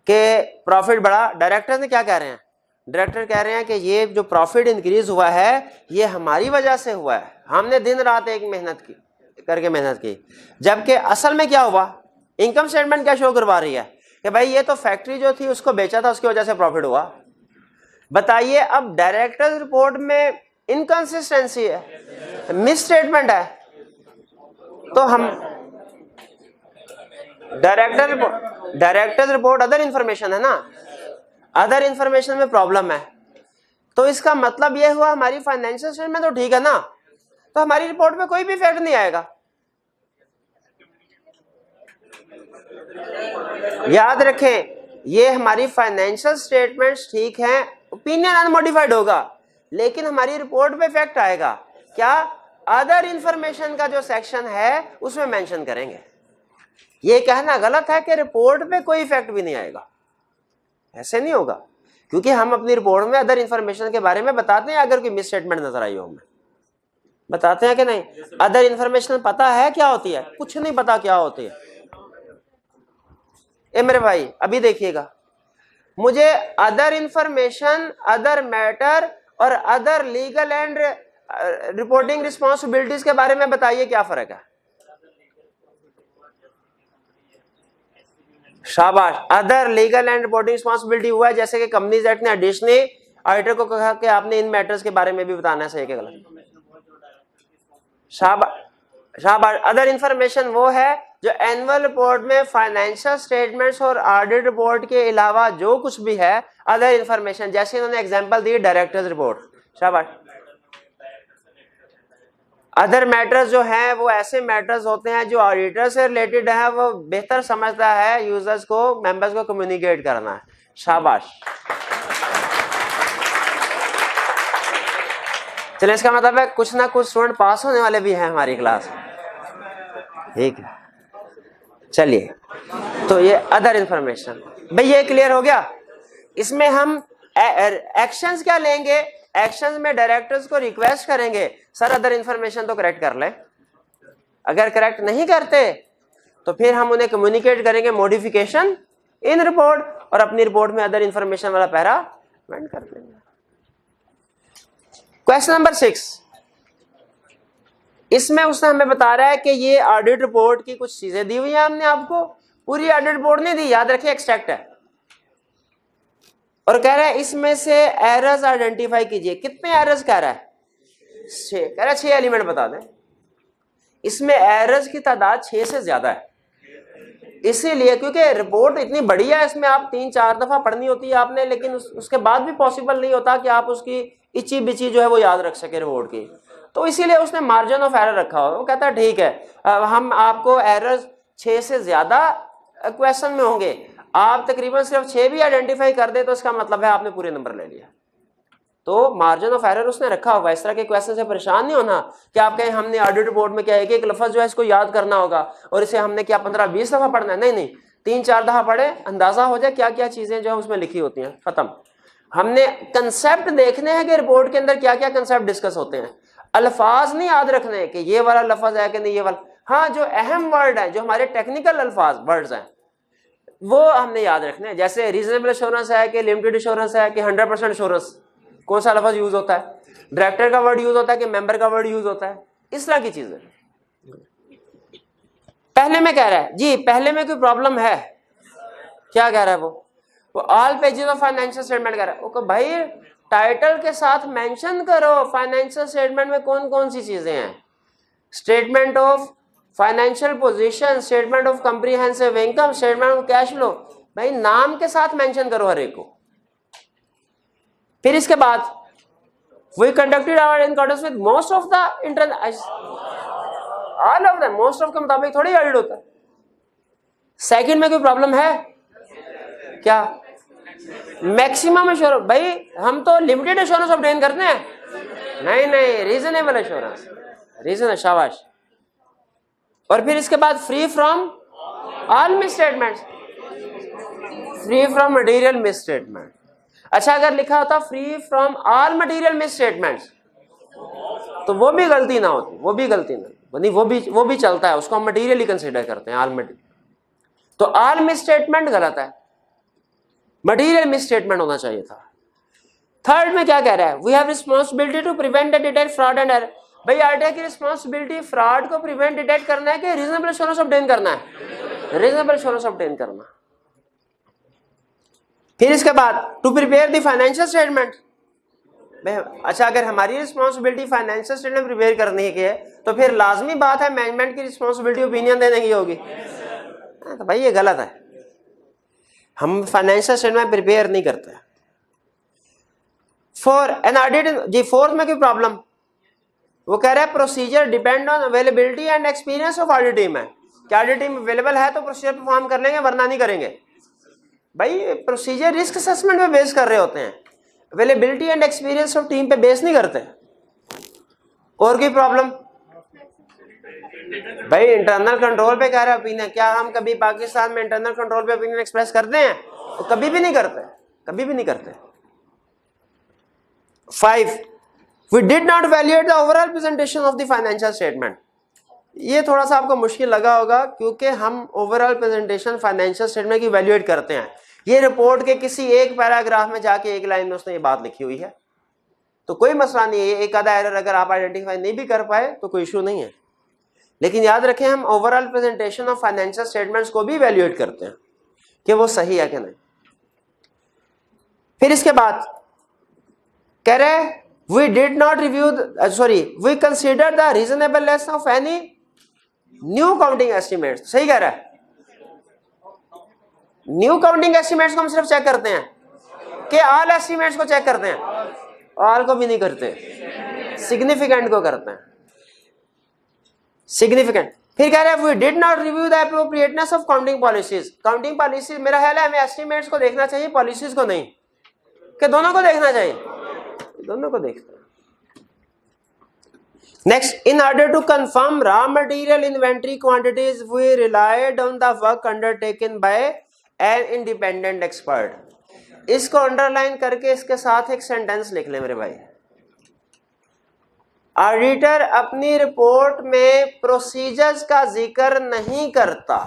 [SPEAKER 1] कि profit बढ़ा, director ने क्या कह रहे हैं, डायरेक्टर कह रहे हैं कि ये जो प्रॉफिट इंक्रीज हुआ है ये हमारी वजह से हुआ है, हमने दिन रात एक मेहनत की, जबकि असल में क्या हुआ, इनकम स्टेटमेंट क्या शो करवा रही है कि भाई ये तो फैक्ट्री जो थी उसको बेचा था उसकी वजह से प्रॉफिट हुआ। बताइए अब डायरेक्टर रिपोर्ट में इनकंसिस्टेंसी है, मिस स्टेटमेंट है, तो हम डायरेक्टर रिपोर्ट अदर इंफॉर्मेशन है ना, अदर इंफॉर्मेशन में प्रॉब्लम है, तो इसका मतलब यह हुआ हमारी फाइनेंशियल स्टेटमेंट तो ठीक है ना, तो हमारी रिपोर्ट में कोई भी इफेक्ट नहीं आएगा। याद रखें ये हमारी फाइनेंशियल स्टेटमेंट्स ठीक हैं, ओपिनियन अनमोडिफाइड होगा, लेकिन हमारी रिपोर्ट पे इफेक्ट आएगा क्या, अदर इंफॉर्मेशन का जो सेक्शन है उसमें मेंशन करेंगे। ये कहना गलत है कि रिपोर्ट पे कोई इफेक्ट भी नहीं आएगा, ऐसे नहीं होगा, क्योंकि हम अपनी रिपोर्ट में अदर इंफॉर्मेशन के बारे में बताते हैं, अगर कोई मिस स्टेटमेंट नजर आई हो हमें बताते हैं कि नहीं, अदर इंफॉर्मेशन पता है क्या होती है, कुछ नहीं पता क्या होती है। ए मेरे भाई अभी देखिएगा, मुझे अदर इंफॉर्मेशन, अदर मैटर और other legal and reporting responsibilities के बारे में बताइए क्या फर्क है। शाबाश, other legal and reporting responsibility हुआ है, जैसे कि कंपनीज एक्ट ने एडिशनली ऑडिटर को कहा कि आपने इन मैटर्स के बारे में भी बताना है, सही के गलत। शाबाश, अदर इंफॉर्मेशन वो है जो एनुअल रिपोर्ट में फाइनेंशियल स्टेटमेंट्स और ऑडिट रिपोर्ट के अलावा जो कुछ भी है अदर इंफॉर्मेशन, जैसे इन्होंने एग्जांपल दी डायरेक्टर्स रिपोर्ट। शाबाश, अदर मैटर्स जो हैं वो ऐसे मैटर्स होते हैं जो ऑडिटर से रिलेटेड है, वो बेहतर समझता है यूजर्स को, मेंबर्स को कम्युनिकेट करना है। शाबाश, चलिए इसका मतलब है कुछ ना कुछ स्टूडेंट पास होने वाले भी हैं हमारी क्लास में, ठीक है। चलिए तो ये अदर इंफॉर्मेशन, भाई ये क्लियर हो गया। इसमें हम एक्शंस क्या लेंगे, एक्शंस में डायरेक्टर्स को रिक्वेस्ट करेंगे सर अदर इंफॉर्मेशन तो करेक्ट कर ले, अगर करेक्ट नहीं करते तो फिर हम उन्हें कम्युनिकेट करेंगे मॉडिफिकेशन इन रिपोर्ट, और अपनी रिपोर्ट में अदर इंफॉर्मेशन वाला पैरा मेंशन कर देंगे। क्वेश्चन नंबर 6, इसमें उसने हमें बता रहा है कि ये ऑडिट रिपोर्ट की कुछ चीजें दी हुई है, हमने आपको पूरी ऑडिट रिपोर्ट नहीं दी, याद रखिए एक्सट्रैक्ट है, और कह रहा है इसमें से एरर्स आइडेंटिफाई कीजिए। कितने एरर्स कह रहा है, 6, कह रहा है 6 एलिमेंट बता दें। इसमें एरर्स की तादाद 6 से ज्यादा है, इसीलिए क्योंकि रिपोर्ट इतनी बड़ी है, इसमें आप 3-4 दफा पढ़नी होती है आपने, लेकिन उसके बाद भी पॉसिबल नहीं होता कि आप उसकी इची बिची जो है वो याद रख सके रिपोर्ट की, तो इसीलिए उसने मार्जिन ऑफ एरर रखा हो। वो कहता है ठीक है हम आपको एरर्स 6 से ज्यादा क्वेश्चन में होंगे, आप तकरीबन सिर्फ 6 भी आइडेंटिफाई कर दे तो इसका मतलब है आपने पूरे नंबर ले लिया। तो मार्जिन ऑफ एरर उसने रखा होगा, इस तरह के क्वेश्चन से परेशान नहीं होना कि आप कहें हमने ऑडिट रिपोर्ट में क्या एक लफ्ज जो है इसको याद करना होगा और इसे हमने क्या 15-20 दफा पढ़ना है, नहीं, 3-4 दफा पढ़े, अंदाजा हो जाए क्या क्या चीजें जो है उसमें लिखी होती हैं, खत्म। हमने कंसेप्ट देखने हैं कि रिपोर्ट के अंदर क्या क्या कंसेप्ट डिस्कस होते हैं, अल्फाज नहीं याद रखने कि ये वाला लफ्ज है कि नहीं ये वाला। हाँ, जो अहम वर्ड है, जो हमारे टेक्निकल अल्फाज वर्ड्स हैं वो हमने याद रखने हैं, जैसे रीजनेबल एश्योरेंस है कि लिमिटेड एश्योरेंस है कि 100% एश्योरेंस, कौन सा लफ्ज यूज होता है, डायरेक्टर का वर्ड यूज होता है कि मेंबर का वर्ड यूज होता है, इस तरह की चीजें। पहले में कह रहा है जी, पहले में कोई प्रॉब्लम है, क्या कह रहा है वो all pages of financial statement कह रहा है। वो भाई टाइटल के साथ मेंशन करो फाइनेंशियल स्टेटमेंट में कौन कौन सी चीजें हैं, statement of financial position, statement of comprehensive income, statement of cash flow. भाई नाम के साथ मेंशन करो हर एक को। फिर इसके बाद we conducted our in accordance with most of the all of the most of के मुताबिक थोड़ी ऑडिट होता है। सेकंड में कोई प्रॉब्लम है क्या? मैक्सिमम एश्योरेंस, भाई हम तो लिमिटेड एश्योरेंस ऑब्टेन करते हैं, नहीं रीजनेबल एश्योरेंस, रीजन, शाबाश। और फिर इसके बाद free from all misstatements, free from material misstatement. अच्छा अगर लिखा होता free from all material misstatements तो वो भी गलती ना होती, वो भी गलती ना नहीं, वो भी चलता है, उसको हम मटेरियल ही कंसीडर करते हैं, ऑल मटेरियल। तो ऑल मिसस्टेटमेंट गलत है, मटेरियल मिसस्टेटमेंट होना चाहिए था। थर्ड में क्या कह रहा है? We have responsibility to prevent and detect fraud and error. भाई आरटीआई की रिस्पांसिबिलिटी फ्रॉड को प्रिवेंट डिटेक्ट करना है कि रीजनेबल एश्योरेंस ऑब्टेन करना है? रीजनेबल एश्योरेंस ऑब्टेन करना। फिर इसके बाद to prepare the financial statement. अच्छा अगर हमारी रिस्पांसिबिलिटी फाइनेंशियल स्टेटमेंट प्रिपेयर करने की है तो फिर लाजमी बात है मैनेजमेंट की रिस्पांसिबिलिटी ओपिनियन देने की होगी। तो भाई ये गलत है, हम फाइनेंशियल स्टेटमेंट प्रिपेयर नहीं करते। फॉर एन ऑडिट जी, फोर्थ में कोई प्रॉब्लम? वो कह रहा है procedure depend on availability and experience of audit team है। क्या ऑडिट टीम अवेलेबल है तो प्रोसीजर परफॉर्म कर लेंगे, वरना नहीं करेंगे। भाई प्रोसीजर रिस्क असेसमेंट पे बेस कर रहे होते हैं, availability and experience of team पे बेस नहीं करते। और कोई प्रॉब्लम? भाई इंटरनल कंट्रोल पे कह रहा है ओपिनियन। क्या हम कभी पाकिस्तान में इंटरनल कंट्रोल पे ओपिनियन एक्सप्रेस करते हैं? तो कभी भी नहीं करते, कभी भी नहीं करते। 5 we did not valuate the overall presentation of the financial statement. ये थोड़ा सा आपको मुश्किल लगा होगा क्योंकि हम ओवरऑल प्रेजेंटेशन फाइनेंशियल स्टेटमेंट की वैल्यूएट करते हैं। ये रिपोर्ट के किसी एक पैराग्राफ में जाके एक लाइन में उसने ये बात लिखी हुई है, तो कोई मसला नहीं है। एक आधा एरर अगर आप आइडेंटिफाई नहीं भी कर पाए तो कोई इशू नहीं है, लेकिन याद रखें हम overall presentation of financial statements को भी वैल्यूएट करते हैं कि वो सही है कि नहीं। फिर इसके बाद कह रहे we did not review we consider the reasonableness of any new counting estimates. सही कह रहा है, न्यू काउंटिंग एस्टिमेट्स को हम सिर्फ चेक करते हैं कि ऑल एस्टिमेट्स को चेक करते हैं? ऑल को भी नहीं करते, सिग्निफिकेंट को करते हैं, सिग्निफिकेंट। फिर कह रहे हैं we did not review the appropriateness of counting policies. Counting policies मेरा ख्याल है हमें एस्टिमेट्स को देखना चाहिए, पॉलिसीज को नहीं, कि दोनों को देखना चाहिए, दोनों को देखना। Next, in order to confirm raw material inventory quantities we relied on the work undertaken by an independent expert. इसको अंडरलाइन करके इसके साथ एक सेंटेंस लिख ले मेरे भाई। ऑडिटर अपनी रिपोर्ट में प्रोसीजर्स का जिक्र नहीं करता।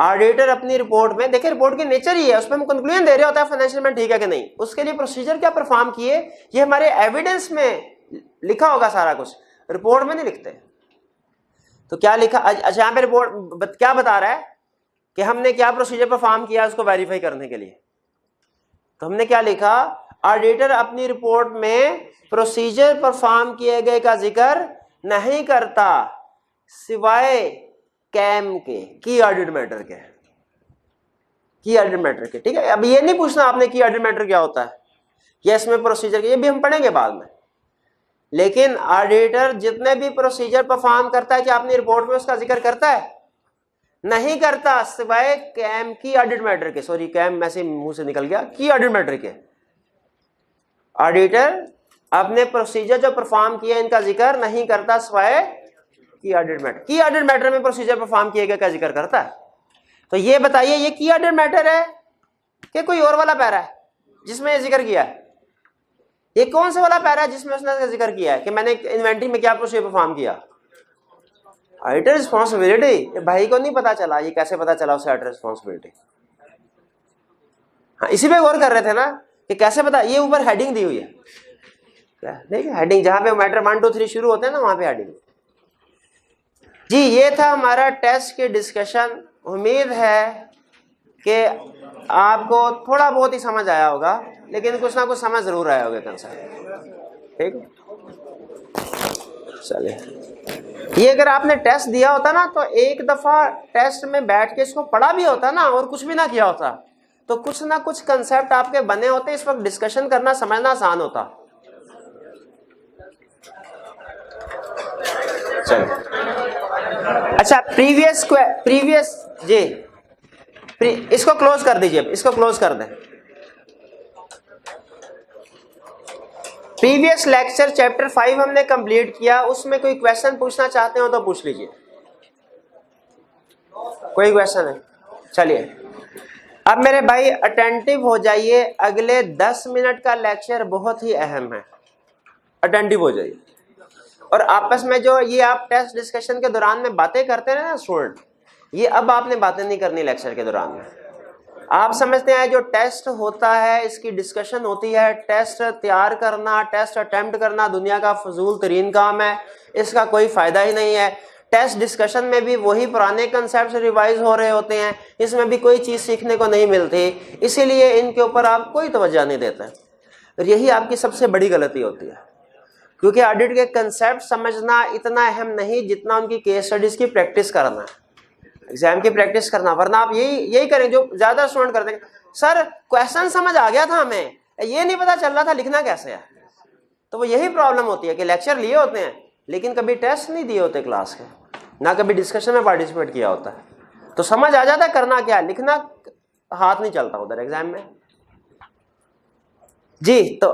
[SPEAKER 1] ऑडिटर अपनी रिपोर्ट में, देखिए रिपोर्ट की नेचर ही है, उसमें हम कंक्लूजन दे रहे होता है फाइनेंशियल में ठीक है कि नहीं, उसके लिए प्रोसीजर क्या परफॉर्म किए ये हमारे एविडेंस में लिखा होगा सारा कुछ, रिपोर्ट में नहीं लिखते। तो क्या लिखा? अच्छा यहाँ पे रिपोर्ट क्या बता रहा है कि हमने क्या प्रोसीजर परफॉर्म किया उसको वेरीफाई करने के लिए। तो हमने क्या लिखा? ऑडिटर अपनी रिपोर्ट में प्रोसीजर परफॉर्म किए गए का जिक्र नहीं करता सिवाय कैम के, की ऑडिट मैटर के, की ऑडिट मैटर के। ठीक है, अब ये नहीं पूछना आपने की ऑडिट मैटर क्या होता है, ये इसमें प्रोसीजर के, ये भी हम पढ़ेंगे बाद में। लेकिन ऑडिटर जितने भी प्रोसीजर परफॉर्म करता है क्या अपनी रिपोर्ट में उसका जिक्र करता है? नहीं करता सिवाय कैम, की ऑडिट मैटर के। सॉरी, कैम ऐसे मुंह से निकल गया, की ऑडिट मैटर के। ऑडिटर अपने प्रोसीजर जो परफॉर्म किए इनका जिक्र नहीं करता सिवाय की ऑडिट मैटर। की ऑडिट मैटर में प्रोसीजर परफॉर्म किए गए का जिक्र करता है। तो ये बताइए ये की ऑडिट मैटर है कि कोई और वाला पैरा है जिसमें ये जिक्र किया है? ये कौन सा वाला पैरा है जिसमें उसने जिक्र किया है कि मैंने इन्वेंटरी में क्या प्रोसीजर परफॉर्म किया? Auditor responsibility. भाई को नहीं पता चला, ये कैसे पता चला उसे ऑडिटर रिस्पॉन्सिबिलिटी? हाँ, इसी पे गौर कर रहे थे ना कि कैसे पता। ये ऊपर हेडिंग दी हुई है, देखिए हेडिंग, जहां पे मैटर 1 2 3 शुरू होते हैं ना वहां पे हेडिंग। जी ये था हमारा टेस्ट के डिस्कशन। उम्मीद है कि आपको थोड़ा बहुत ही समझ आया होगा, लेकिन कुछ ना कुछ समझ जरूर आया होगा कंसेप्ट। ठीक है। चलिए, ये अगर आपने टेस्ट दिया होता ना तो एक दफा टेस्ट में बैठ के इसको पढ़ा भी होता ना और कुछ भी ना किया होता तो कुछ ना कुछ कंसेप्ट आपके बने होते, इस वक्त डिस्कशन करना समझना आसान होता। चलो अच्छा, प्रीवियस जी इसको क्लोज कर दीजिए, इसको क्लोज कर दें। प्रीवियस लेक्चर चैप्टर 5 हमने कंप्लीट किया, उसमें कोई क्वेश्चन पूछना चाहते हो तो पूछ लीजिए। कोई क्वेश्चन है? चलिए अब मेरे भाई अटेंटिव हो जाइए, अगले 10 मिनट का लेक्चर बहुत ही अहम है, अटेंटिव हो जाइए। और आपस में जो ये आप टेस्ट डिस्कशन के दौरान में बातें करते हैं ना स्टूडेंट, ये अब आपने बातें नहीं करनी लेक्चर के दौरान में। आप समझते हैं जो टेस्ट होता है इसकी डिस्कशन होती है, टेस्ट तैयार करना, टेस्ट अटेम्प्ट करना दुनिया का फजूल तरीन काम है, इसका कोई फायदा ही नहीं है। टेस्ट डिस्कशन में भी वही पुराने कंसेप्ट रिवाइज हो रहे होते हैं, इसमें भी कोई चीज़ सीखने को नहीं मिलती, इसीलिए इनके ऊपर आप कोई तवज्जो नहीं देते। और यही आपकी सबसे बड़ी गलती होती है, क्योंकि ऑडिट के कंसेप्ट समझना इतना अहम नहीं जितना उनकी केस स्टडीज की प्रैक्टिस करना है, एग्जाम की प्रैक्टिस करना। वरना आप यही करें जो ज्यादा स्टूडेंट करते हैं, सर क्वेश्चन समझ आ गया था हमें, ये नहीं पता चल रहा था लिखना कैसे है। तो वो यही प्रॉब्लम होती है कि लेक्चर लिए होते हैं लेकिन कभी टेस्ट नहीं दिए होते क्लास के, ना कभी डिस्कशन में पार्टिसिपेट किया होता है, तो समझ आ जाता है करना क्या है, लिखना हाथ नहीं चलता उधर एग्जाम में जी। तो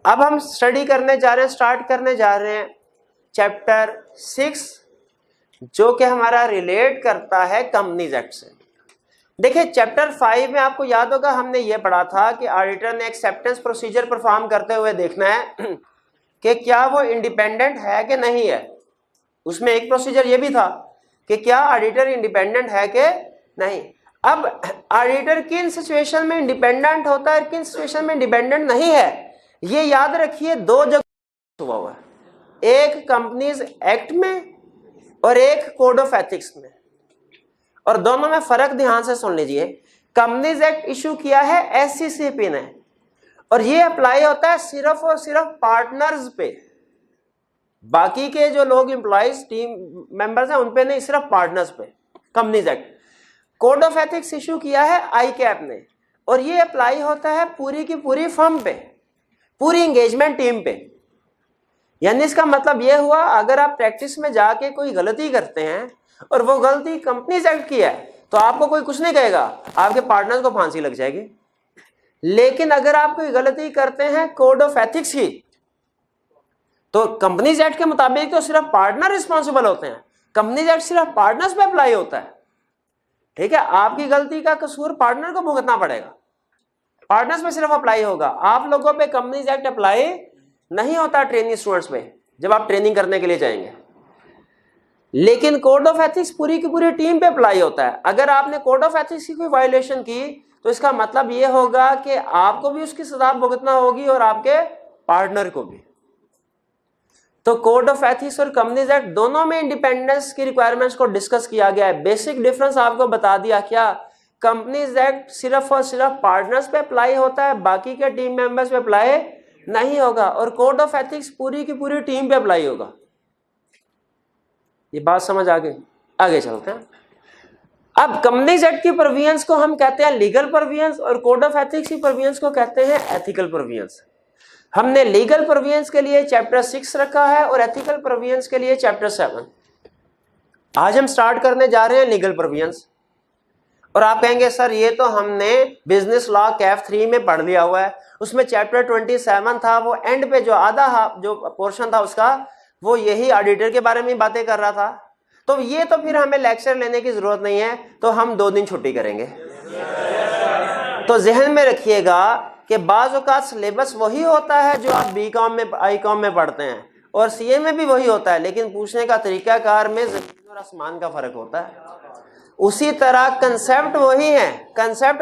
[SPEAKER 1] अब हम स्टडी करने जा रहे हैं, स्टार्ट करने जा रहे हैं चैप्टर 6 जो कि हमारा रिलेट करता है कंपनीज एक्ट से। देखिए चैप्टर 5 में आपको याद होगा हमने ये पढ़ा था कि ऑडिटर ने एक्सेप्टेंस प्रोसीजर परफॉर्म करते हुए देखना है कि क्या वो इंडिपेंडेंट है कि नहीं है। उसमें एक प्रोसीजर ये भी था कि क्या ऑडिटर इंडिपेंडेंट है कि नहीं। अब ऑडिटर किन सिचुएशन में इंडिपेंडेंट होता है, किन सिचुएशन में इंडिपेंडेंट नहीं है, ये याद रखिए। दो जगह हुआ हुआ है, एक कंपनीज एक्ट में और एक कोड ऑफ एथिक्स में, और दोनों में फर्क ध्यान से सुन लीजिए। कंपनीज एक्ट इशू किया है एससीसीपी ने, और ये अप्लाई होता है सिर्फ और सिर्फ पार्टनर्स पे, बाकी के जो लोग एम्प्लॉइज टीम मेंबर्स हैं उन पे नहीं, सिर्फ पार्टनर्स पे companies act. Code of ethics issue किया है आईकैप ने, और ये अप्लाई होता है पूरी की पूरी फर्म पे, पूरी एंगेजमेंट टीम पे। यानी इसका मतलब ये हुआ अगर आप प्रैक्टिस में जाके कोई गलती करते हैं और वो गलती कंपनीज एक्ट की है तो आपको कोई कुछ नहीं कहेगा, आपके पार्टनर्स को फांसी लग जाएगी। लेकिन अगर आप कोई गलती करते हैं कोड ऑफ एथिक्स की तो कंपनीज एक्ट के मुताबिक तो सिर्फ पार्टनर रिस्पॉन्सिबल होते हैं, कंपनीज एक्ट सिर्फ पार्टनर्स पे अप्लाई होता है। ठीक है, आपकी गलती का कसूर पार्टनर को भुगतना पड़ेगा, पार्टनर्स पे सिर्फ अप्लाई होगा, आप लोगों पे कंपनीज एक्ट अप्लाई नहीं होता ट्रेनिंग स्टूडेंट्स पे जब आप ट्रेनिंग करने के लिए जाएंगे। लेकिन कोड ऑफ एथिक्स पूरी की पूरी टीम पे अप्लाई होता है। अगर आपने कोड ऑफ एथिक्स की कोई वायलेशन की तो इसका मतलब ये होगा कि आपको भी उसकी सजा भुगतना होगी और आपके पार्टनर को भी। तो कोड ऑफ एथिक्स और कंपनीज एक्ट दोनों में इंडिपेंडेंस की रिक्वायरमेंट्स को डिस्कस किया गया है। बेसिक डिफरेंस आपको बता दिया क्या, कंपनीज एक्ट सिर्फ और सिर्फ पार्टनर्स पे अप्लाई होता है, बाकी के टीम मेंबर्स पे अप्लाई नहीं होगा, और कोड ऑफ एथिक्स पूरी की पूरी टीम पे अप्लाई होगा। ये बात समझ आगे चलते हैं। अब कंपनीज एक्ट की प्रोविजंस को हम कहते हैं लीगल प्रोविजंस और कोड ऑफ एथिक्स की प्रोविजंस को कहते हैं एथिकल प्रोविजंस। हमने लीगल प्रोविजंस के लिए चैप्टर 6 रखा है और एथिकल प्रोविजंस के लिए चैप्टर 7। आज हम स्टार्ट करने जा रहे हैं लीगल प्रोविजंस। और आप कहेंगे सर ये तो हमने बिजनेस लॉ कैफ 3 में पढ़ लिया हुआ है, उसमें चैप्टर 27 था, वो एंड पे जो आधा जो पोर्शन था उसका वो यही ऑडिटर के बारे में बातें कर रहा था, तो ये तो फिर हमें लेक्चर लेने की जरूरत नहीं है, तो हम 2 दिन छुट्टी करेंगे। तो जहन में रखिएगा कि बाज़ औक़ात सिलेबस वही होता है जो आप बीकॉम में आईकॉम में पढ़ते हैं, और सीए में भी वही होता है, लेकिन पूछने का तरीकाकार में ज़मीन और आसमान का फर्क होता है। उसी तरह कंसेप्ट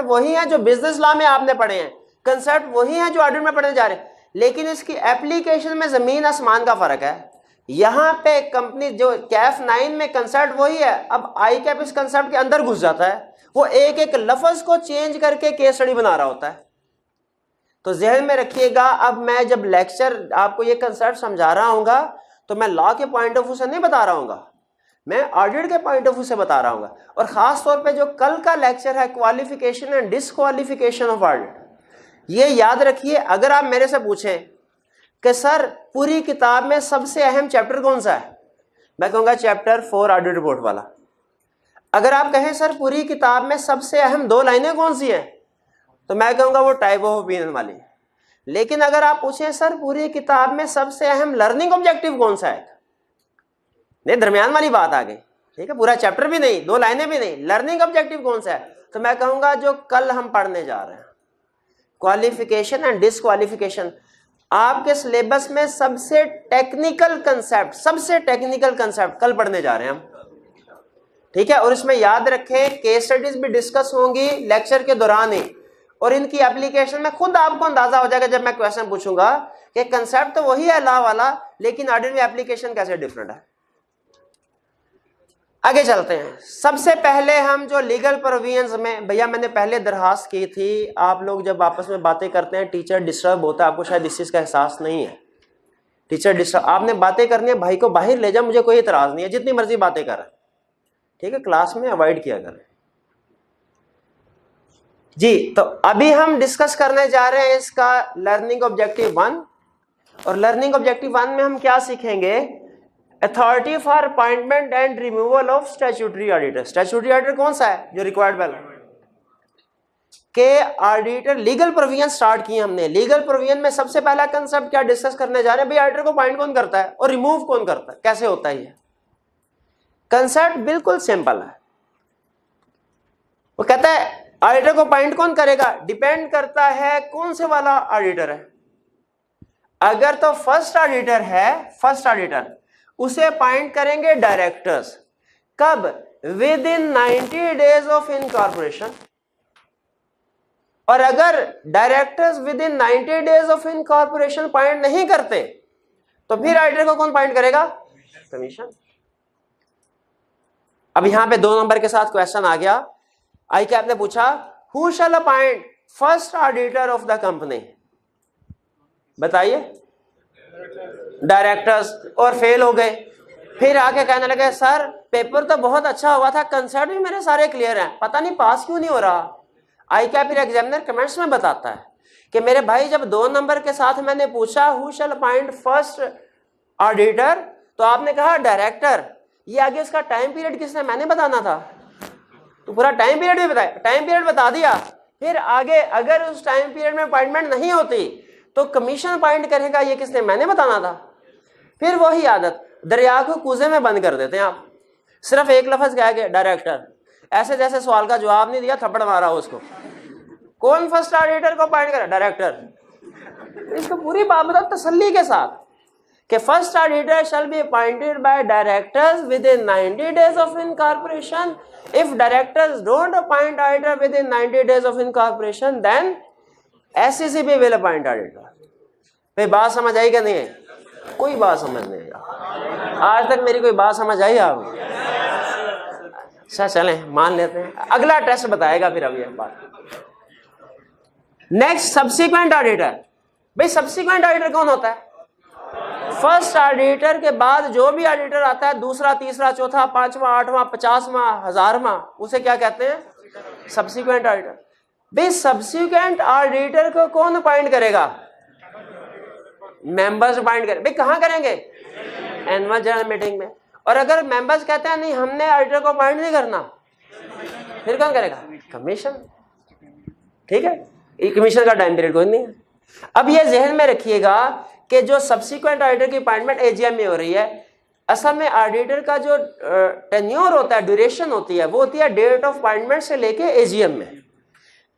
[SPEAKER 1] वही है जो बिजनेस लॉ में आपने पढ़े हैं, कंसेप्ट वही है जो ऑडिट में पढ़ने जा रहे हैं, लेकिन इसकी एप्लीकेशन में जमीन आसमान का फर्क है। यहाँ पे कंपनी जो कैफ 9 में कंसेप्ट वही है, अब आई कैप इस कंसेप्ट के अंदर घुस जाता है, वो एक एक लफ्ज को चेंज करके केस स्टडी बना रहा होता है। तो जहन में रखिएगा, अब मैं जब लेक्चर आपको ये कंसेप्ट समझा रहा हूँगा तो मैं लॉ के पॉइंट ऑफ व्यू से नहीं बता रहा हूँ, मैं ऑडिट के पॉइंट ऑफ व्यू से बता रहा हूँ। और खास तौर पे जो कल का लेक्चर है qualification and disqualification of audit, ये याद रखिए। अगर आप मेरे से पूछें कि सर पूरी किताब में सबसे अहम चैप्टर कौन सा है, मैं कहूँगा चैप्टर 4 ऑडिट रिपोर्ट वाला। अगर आप कहें सर पूरी किताब में सबसे अहम 2 लाइनें कौन सी हैं, तो मैं कहूँगा वो टाइप ऑफ ओपिनियन वाली। लेकिन अगर आप पूछें सर पूरी किताब में सबसे अहम लर्निंग ऑब्जेक्टिव कौन सा है, नहीं दरमियान वाली बात आ गई, ठीक है, पूरा चैप्टर भी नहीं, 2 लाइनें भी नहीं, लर्निंग ऑब्जेक्टिव कौन सा है, तो मैं कहूँगा जो कल हम पढ़ने जा रहे हैं, क्वालिफिकेशन एंड डिसक्वालिफिकेशन। आपके सिलेबस में सबसे टेक्निकल कंसेप्ट कल पढ़ने जा रहे हैं हम, ठीक है। और इसमें याद रखें केस स्टडीज भी डिस्कस होंगी लेक्चर के दौरान ही, और इनकी एप्लीकेशन में खुद आपको अंदाजा हो जाएगा जब मैं क्वेश्चन पूछूंगा कि कंसेप्ट तो वही है लॉ वाला, लेकिन ऑडिट में एप्लीकेशन कैसे डिफरेंट है। आगे चलते हैं। सबसे पहले हम जो लीगल प्रोविजंस में, भैया मैंने पहले दरखास्त की थी, आप लोग जब आपस में बातें करते हैं टीचर डिस्टर्ब होता है, आपको शायद इस चीज का एहसास नहीं है। टीचर डिस्टर्ब, आपने बातें करनी है भाई को बाहर ले जा, मुझे कोई इतराज नहीं है, जितनी मर्जी बातें करें, ठीक है, क्लास में अवॉइड किया करें जी। तो अभी हम डिस्कस करने जा रहे हैं इसका लर्निंग ऑब्जेक्टिव 1, और लर्निंग ऑब्जेक्टिव 1 में हम क्या सीखेंगे, authority for appointment and removal of statutory auditor. Statutory auditor कौन सा है, जो रिक्वायर्ड वेल के ऑडिटर। लीगल प्रोविजन स्टार्ट किए हमने। लीगल प्रोविजन में सबसे पहला कंसेप्ट क्या डिस्कस करने जा रहे हैं, भाई ऑडिटर को अपॉइंट कौन करता है और रिमूव कौन करता है, कैसे होता है ये कंसेप्ट। बिल्कुल सिंपल है। वो कहता है ऑडिटर को अपॉइंट कौन करेगा, डिपेंड करता है कौन से वाला ऑडिटर है। अगर तो फर्स्ट ऑडिटर है, फर्स्ट ऑडिटर, उसे अपॉइंट करेंगे डायरेक्टर्स। कब, within 90 days of incorporation. और अगर directors within 90 days of incorporation appoint नहीं करते तो फिर ऑडिटर को कौन अपॉइंट करेगा, कमीशन। अब यहां पे 2 नंबर के साथ क्वेश्चन आ गया। आई कैप ने पूछा who shall appoint first auditor of the company, बताइए, डायरेक्टर्स, और फेल हो गए। फिर आके कहने लगे सर पेपर तो बहुत अच्छा हुआ था, कंसेप्ट भी मेरे सारे क्लियर हैं, पता नहीं पास क्यों नहीं हो रहा। आई क्या फिर एग्जामिनर कमेंट्स में बताता है कि मेरे भाई जब 2 नंबर के साथ मैंने पूछा who shall appoint first auditor, तो आपने कहा डायरेक्टर। ये आगे उसका टाइम पीरियड किसने, मैंने बताना था, तो पूरा टाइम पीरियड भी बताया, टाइम पीरियड बता दिया। फिर आगे अगर उस टाइम पीरियड में अपॉइंटमेंट नहीं होती तो कमीशन अपॉइंट करेगा, ये किसने, मैंने बताना था। फिर वही आदत, दरिया को कूजे में बंद कर देते हैं आप। सिर्फ एक लफ्ज कह के डायरेक्टर, ऐसे जैसे सवाल का जवाब नहीं दिया थप्पड़ मारा उसको। कौन फर्स्ट ऑडिटर को अपॉइंट करे, डायरेक्टर। इसको पूरी बात बताओ तसल्ली के साथ कि first auditor shall be appointed by directors within 90 days of incorporation. If directors don't appoint auditor within 90 days of incorporation then SCCB will appoint auditor. भाई बात समझ आई क्या नहीं है, कोई बात समझ नहीं आई आज तक, मेरी कोई बात समझ आई आपको? अच्छा चलें मान लेते हैं, अगला टेस्ट बताएगा फिर अभी बात। Next subsequent auditor. भाई सब्सिक्वेंट ऑडिटर कौन होता है, फर्स्ट ऑडिटर के बाद जो भी ऑडिटर आता है, दूसरा, तीसरा, चौथा, 5वां, 8वां, 50वां, 1000वां, उसे क्या कहते हैं, सब्सिक्वेंट ऑडिटर। भाई सब्सिक्वेंट ऑडिटर को कौन अपॉइंट करेगा, मेंबर्स अपॉइंट करें। भाई कहां करेंगे, एनुअल जनरल मीटिंग में। और अगर मेंबर्स कहते हैं नहीं हमने ऑडिटर को अपॉइंट नहीं करना, फिर कौन करेगा, कमीशन। ठीक है, ये कमीशन का टाइम पीरियड कोई नहीं है। अब ये जहन में रखिएगा कि जो सब्सिक्वेंट ऑडिटर की अपॉइंटमेंट AGM में हो रही है, असल में ऑडिटर का जो टेन्योर होता है, ड्यूरेशन होती है, वो होती है डेट ऑफ अपॉइंटमेंट से लेके AGM में।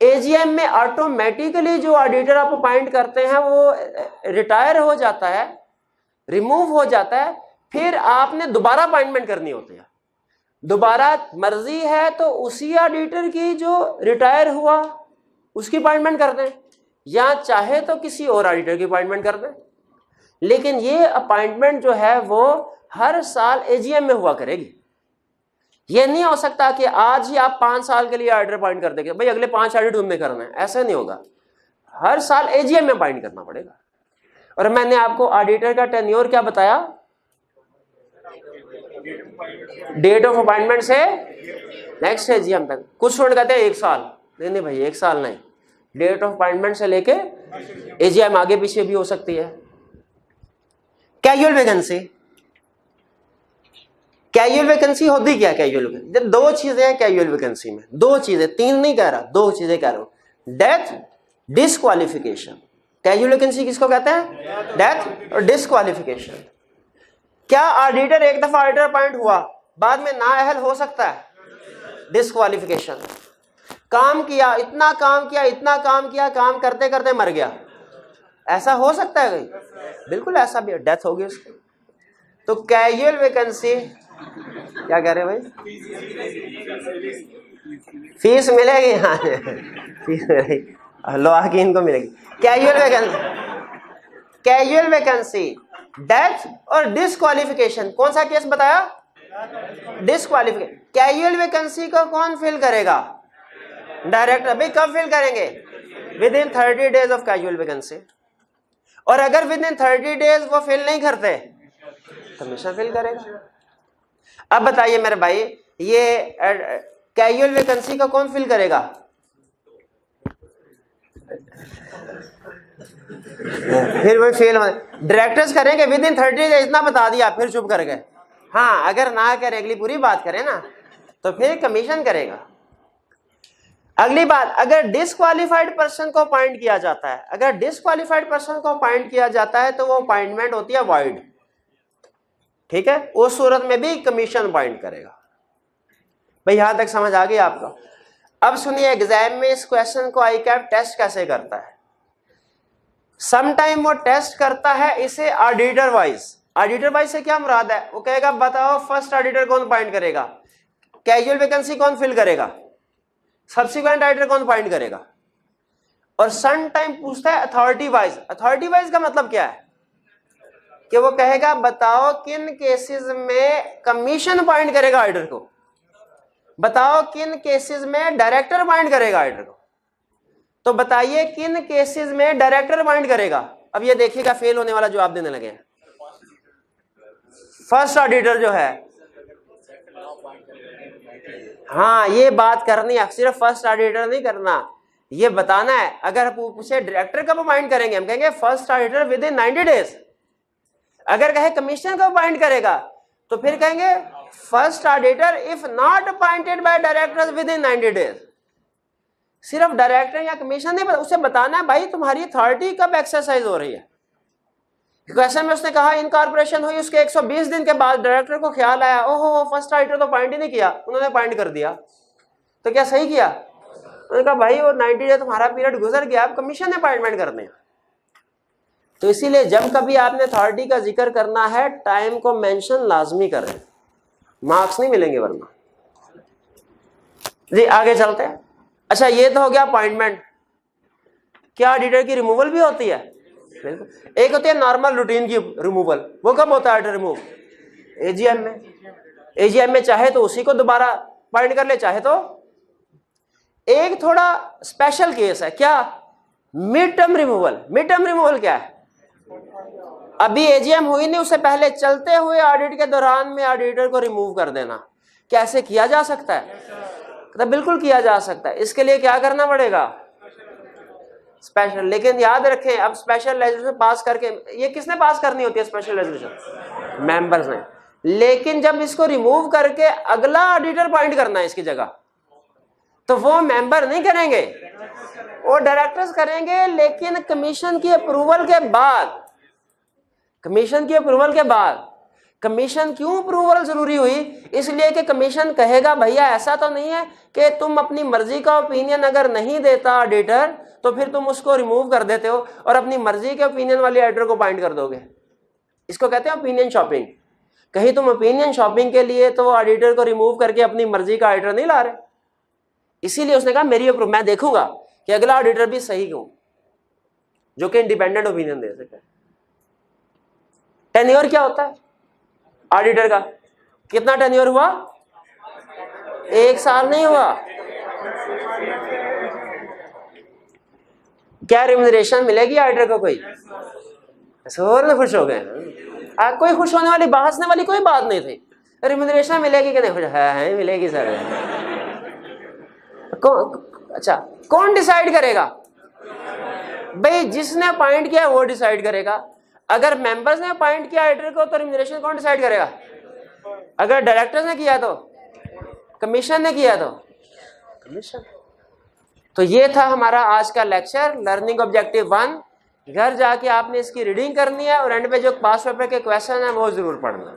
[SPEAKER 1] AGM में ऑटोमेटिकली जो ऑडिटर आप अपॉइंट करते हैं वो रिटायर हो जाता है, रिमूव हो जाता है, फिर आपने दोबारा अपॉइंटमेंट करनी होती है। दोबारा मर्जी है तो उसी ऑडिटर की जो रिटायर हुआ उसकी अपॉइंटमेंट कर दें, या चाहे तो किसी और ऑडिटर की अपॉइंटमेंट कर दें। लेकिन ये अपॉइंटमेंट जो है वो हर साल AGM में हुआ करेगी। ये नहीं हो सकता कि आज ही आप 5 साल के लिए ऑडिटर अपॉइंट कर देंगे, भाई अगले 5 ऑडिट तुमने करना है, ऐसा नहीं होगा। हर साल AGM में अपॉइंट करना पड़ेगा। और मैंने आपको ऑडिटर का टेन्योर क्या बताया, डेट ऑफ अपॉइंटमेंट से नेक्स्ट एजीएम तक। कुछ स्टूडेंट कहते हैं 1 साल, नहीं भाई 1 साल नहीं, डेट ऑफ अपॉइंटमेंट से लेके एजीएम आगे पीछे भी हो सकती है। कैजुअल वैकेंसी, कैजुअल वैकेंसी होती क्या? कैजुअल वैकेंसी 2 चीजें हैं कैजुअल वैकेंसी में, 2 चीजें, 3 नहीं कह रहा, 2 चीजें कह रहा हूं। Death, disqualification. कैजुअल वैकेंसी किसको कहते हैं? डेथ और डिस्क्वालिफिकेशन। क्या ऑडिटर एक दफा ऑडिटर अपॉइंट हुआ, बाद में नाअहल हो सकता है? डिस्क्वालिफिकेशन। काम किया, इतना काम किया, इतना काम किया, काम करते करते मर गया, ऐसा हो सकता है कहीं? बिल्कुल ऐसा भी है, डेथ हो गई उसकी। तो कैजुअल वैकेंसी, क्या कह रहे हैं भाई? फीस मिलेगी? हाँ फीस मिलेगी, लोहा की इनको मिलेगी। Casual vacancy, casual vacancy, death और डिस्क्वालिफिकेशन। कौन सा केस बताया? डिस्क्वालिफिकेशन। कैजुअल वैकेंसी को कौन फिल करेगा? डायरेक्टर। भाई कब फिल करेंगे? With in 30 days of casual vacancy. और अगर विद इन 30 डेज वो फिल नहीं करते, कमीशन फिल करेगा। अब बताइए मेरे भाई, ये कैजुअल वैकेंसी का कौन फिल करेगा? फिर वही फेल हो, डायरेक्टर्स करेंगे विद इन 30 डेज, इतना बता दिया फिर चुप कर गए। हाँ, अगर ना करें, अगली पूरी बात करें ना, तो फिर कमीशन करेगा। अगली बात, अगर डिस्क्वालिफाइड पर्सन को अपॉइंट किया जाता है, अगर डिस्क्वालिफाइड पर्सन को अपॉइंट किया जाता है तो वो अपॉइंटमेंट होती है वॉइड। ठीक है, उस सूरत में भी कमीशन अपॉइंट करेगा। भाई यहां तक समझ आ गई आपको? अब सुनिए, एग्जाम में इस क्वेश्चन को आईकैप टेस्ट कैसे करता है। समटाइम वो टेस्ट करता है इसे ऑडिटर वाइज। ऑडिटर वाइज से क्या मुराद है? वो कहेगा बताओ फर्स्ट ऑडिटर कौन अपॉइंट करेगा, कैजुअल वैकेंसी कौन फिल करेगा, सब्सिक्वेंट ऑडिटर कौन अपॉइंट करेगा। और सम टाइम पूछता है अथॉरिटी वाइज। अथॉरिटी वाइज का मतलब क्या है? कि वो कहेगा बताओ किन केसेस में कमीशन अपॉइंट करेगा ऑडिटर को, बताओ किन केसेस में डायरेक्टर अपॉइंट करेगा ऑडिटर को। तो बताइए किन केसेस में डायरेक्टर अपॉइंट करेगा। अब ये देखिएगा फेल होने वाला जवाब देने लगे। फर्स्ट ऑडिटर जो है, हाँ ये बात करनी है, सिर्फ फर्स्ट ऑडिटर नहीं करना, ये बताना है। अगर पूछे डायरेक्टर कब अपॉइंट करेंगे, हम कहेंगे first auditor within 90 days. अगर कहे कमीशन कब अपॉइंट करेगा, तो फिर कहेंगे first auditor if not appointed by directors within 90 days. सिर्फ डायरेक्टर या कमीशन नहीं, उसे बताना है भाई तुम्हारी अथॉरिटी कब एक्सरसाइज हो रही है। क्वेश्चन में उसने कहा इनकॉर्पोरेशन हुई, उसके 120 दिन के बाद डायरेक्टर को ख्याल आया ओहो फर्स्ट ऑडिटर तो अपॉइंट ही नहीं किया, उन्होंने अपॉइंट कर दिया, तो क्या सही किया? उन्होंने कहा भाई वो 90 डे तुम्हारा पीरियड गुजर गया, अब कमीशन अपॉइंटमेंट करने हैं। तो इसीलिए जब कभी आपने अथॉरिटी का जिक्र करना है, टाइम को मेंशन लाजमी करें, मार्क्स नहीं मिलेंगे वरना। जी आगे चलते हैं। अच्छा ये तो हो गया अपॉइंटमेंट। क्या ऑडिटर की रिमूवल भी होती है? बिल्कुल। एक होती है नॉर्मल रूटीन की रिमूवल, वो कब होता है ऑडिटर रिमूव? एजीएम में। एजीएम में चाहे तो उसी को दोबारा अपॉइंट कर ले, चाहे तो। एक थोड़ा स्पेशल केस है, क्या? Mid term removal. Mid term removal क्या है? अभी एजीएम हुई नहीं, उससे पहले चलते हुए ऑडिट के दौरान में ऑडिटर को रिमूव कर देना। कैसे किया जा सकता है? तो बिल्कुल किया जा सकता है। इसके लिए क्या करना पड़ेगा? स्पेशल। लेकिन याद रखें, अब स्पेशल रेजोल्यूशन पास करके, ये किसने पास करनी होती है स्पेशल रेजोल्यूशन? मेंबर्स ने। लेकिन जब इसको रिमूव करके अगला ऑडिटर अपॉइंट करना है इसकी जगह, तो वो मेंबर नहीं करेंगे, वो डायरेक्टर्स करेंगे। लेकिन कमीशन की अप्रूवल के बाद, कमीशन की अप्रूवल के बाद। कमीशन क्यों अप्रूवल जरूरी हुई? इसलिए कि कमीशन कहेगा भैया ऐसा तो नहीं है कि तुम अपनी मर्जी का ओपिनियन अगर नहीं देता ऑडिटर, तो फिर तुम उसको रिमूव कर देते हो और अपनी मर्जी के ओपिनियन वाले ऑडिटर को अपॉइंट कर दोगे। इसको कहते हैं ओपिनियन शॉपिंग। कहीं तुम ओपिनियन शॉपिंग के लिए तो ऑडिटर को रिमूव करके अपनी मर्जी का ऑडिटर नहीं ला रहे। इसीलिए उसने कहा मेरी अप्रूव, मैं देखूंगा कि अगला ऑडिटर भी सही हो, जो कि इंडिपेंडेंट ओपिनियन दे सके। टेन्योर क्या होता है ऑडिटर का? कितना टेन्योर हुआ? 1 साल नहीं हुआ। क्या रिम्यूनरेशन मिलेगी ऑडिटर को? कोई और खुश हो गए? कोई खुश होने वाली, बहसने वाली कोई बात नहीं थी। रिम्यूनरेशन मिलेगी कि नहीं? है मिलेगी सर। अच्छा, कौन डिसाइड करेगा? भाई जिसने अपॉइंट किया वो डिसाइड करेगा। अगर मेंबर्स ने अपॉइंट किया ऑडिटर को तो रिम्यूनरेशन कौन डिसाइड करेगा? अगर डायरेक्टर्स ने किया तो, कमीशन ने किया तो कमीशन। तो ये था हमारा आज का लेक्चर, लर्निंग ऑब्जेक्टिव 1। घर जाके आपने इसकी रीडिंग करनी है और एंड पे जो पास पेपर के क्वेश्चन है वो जरूर पढ़ना।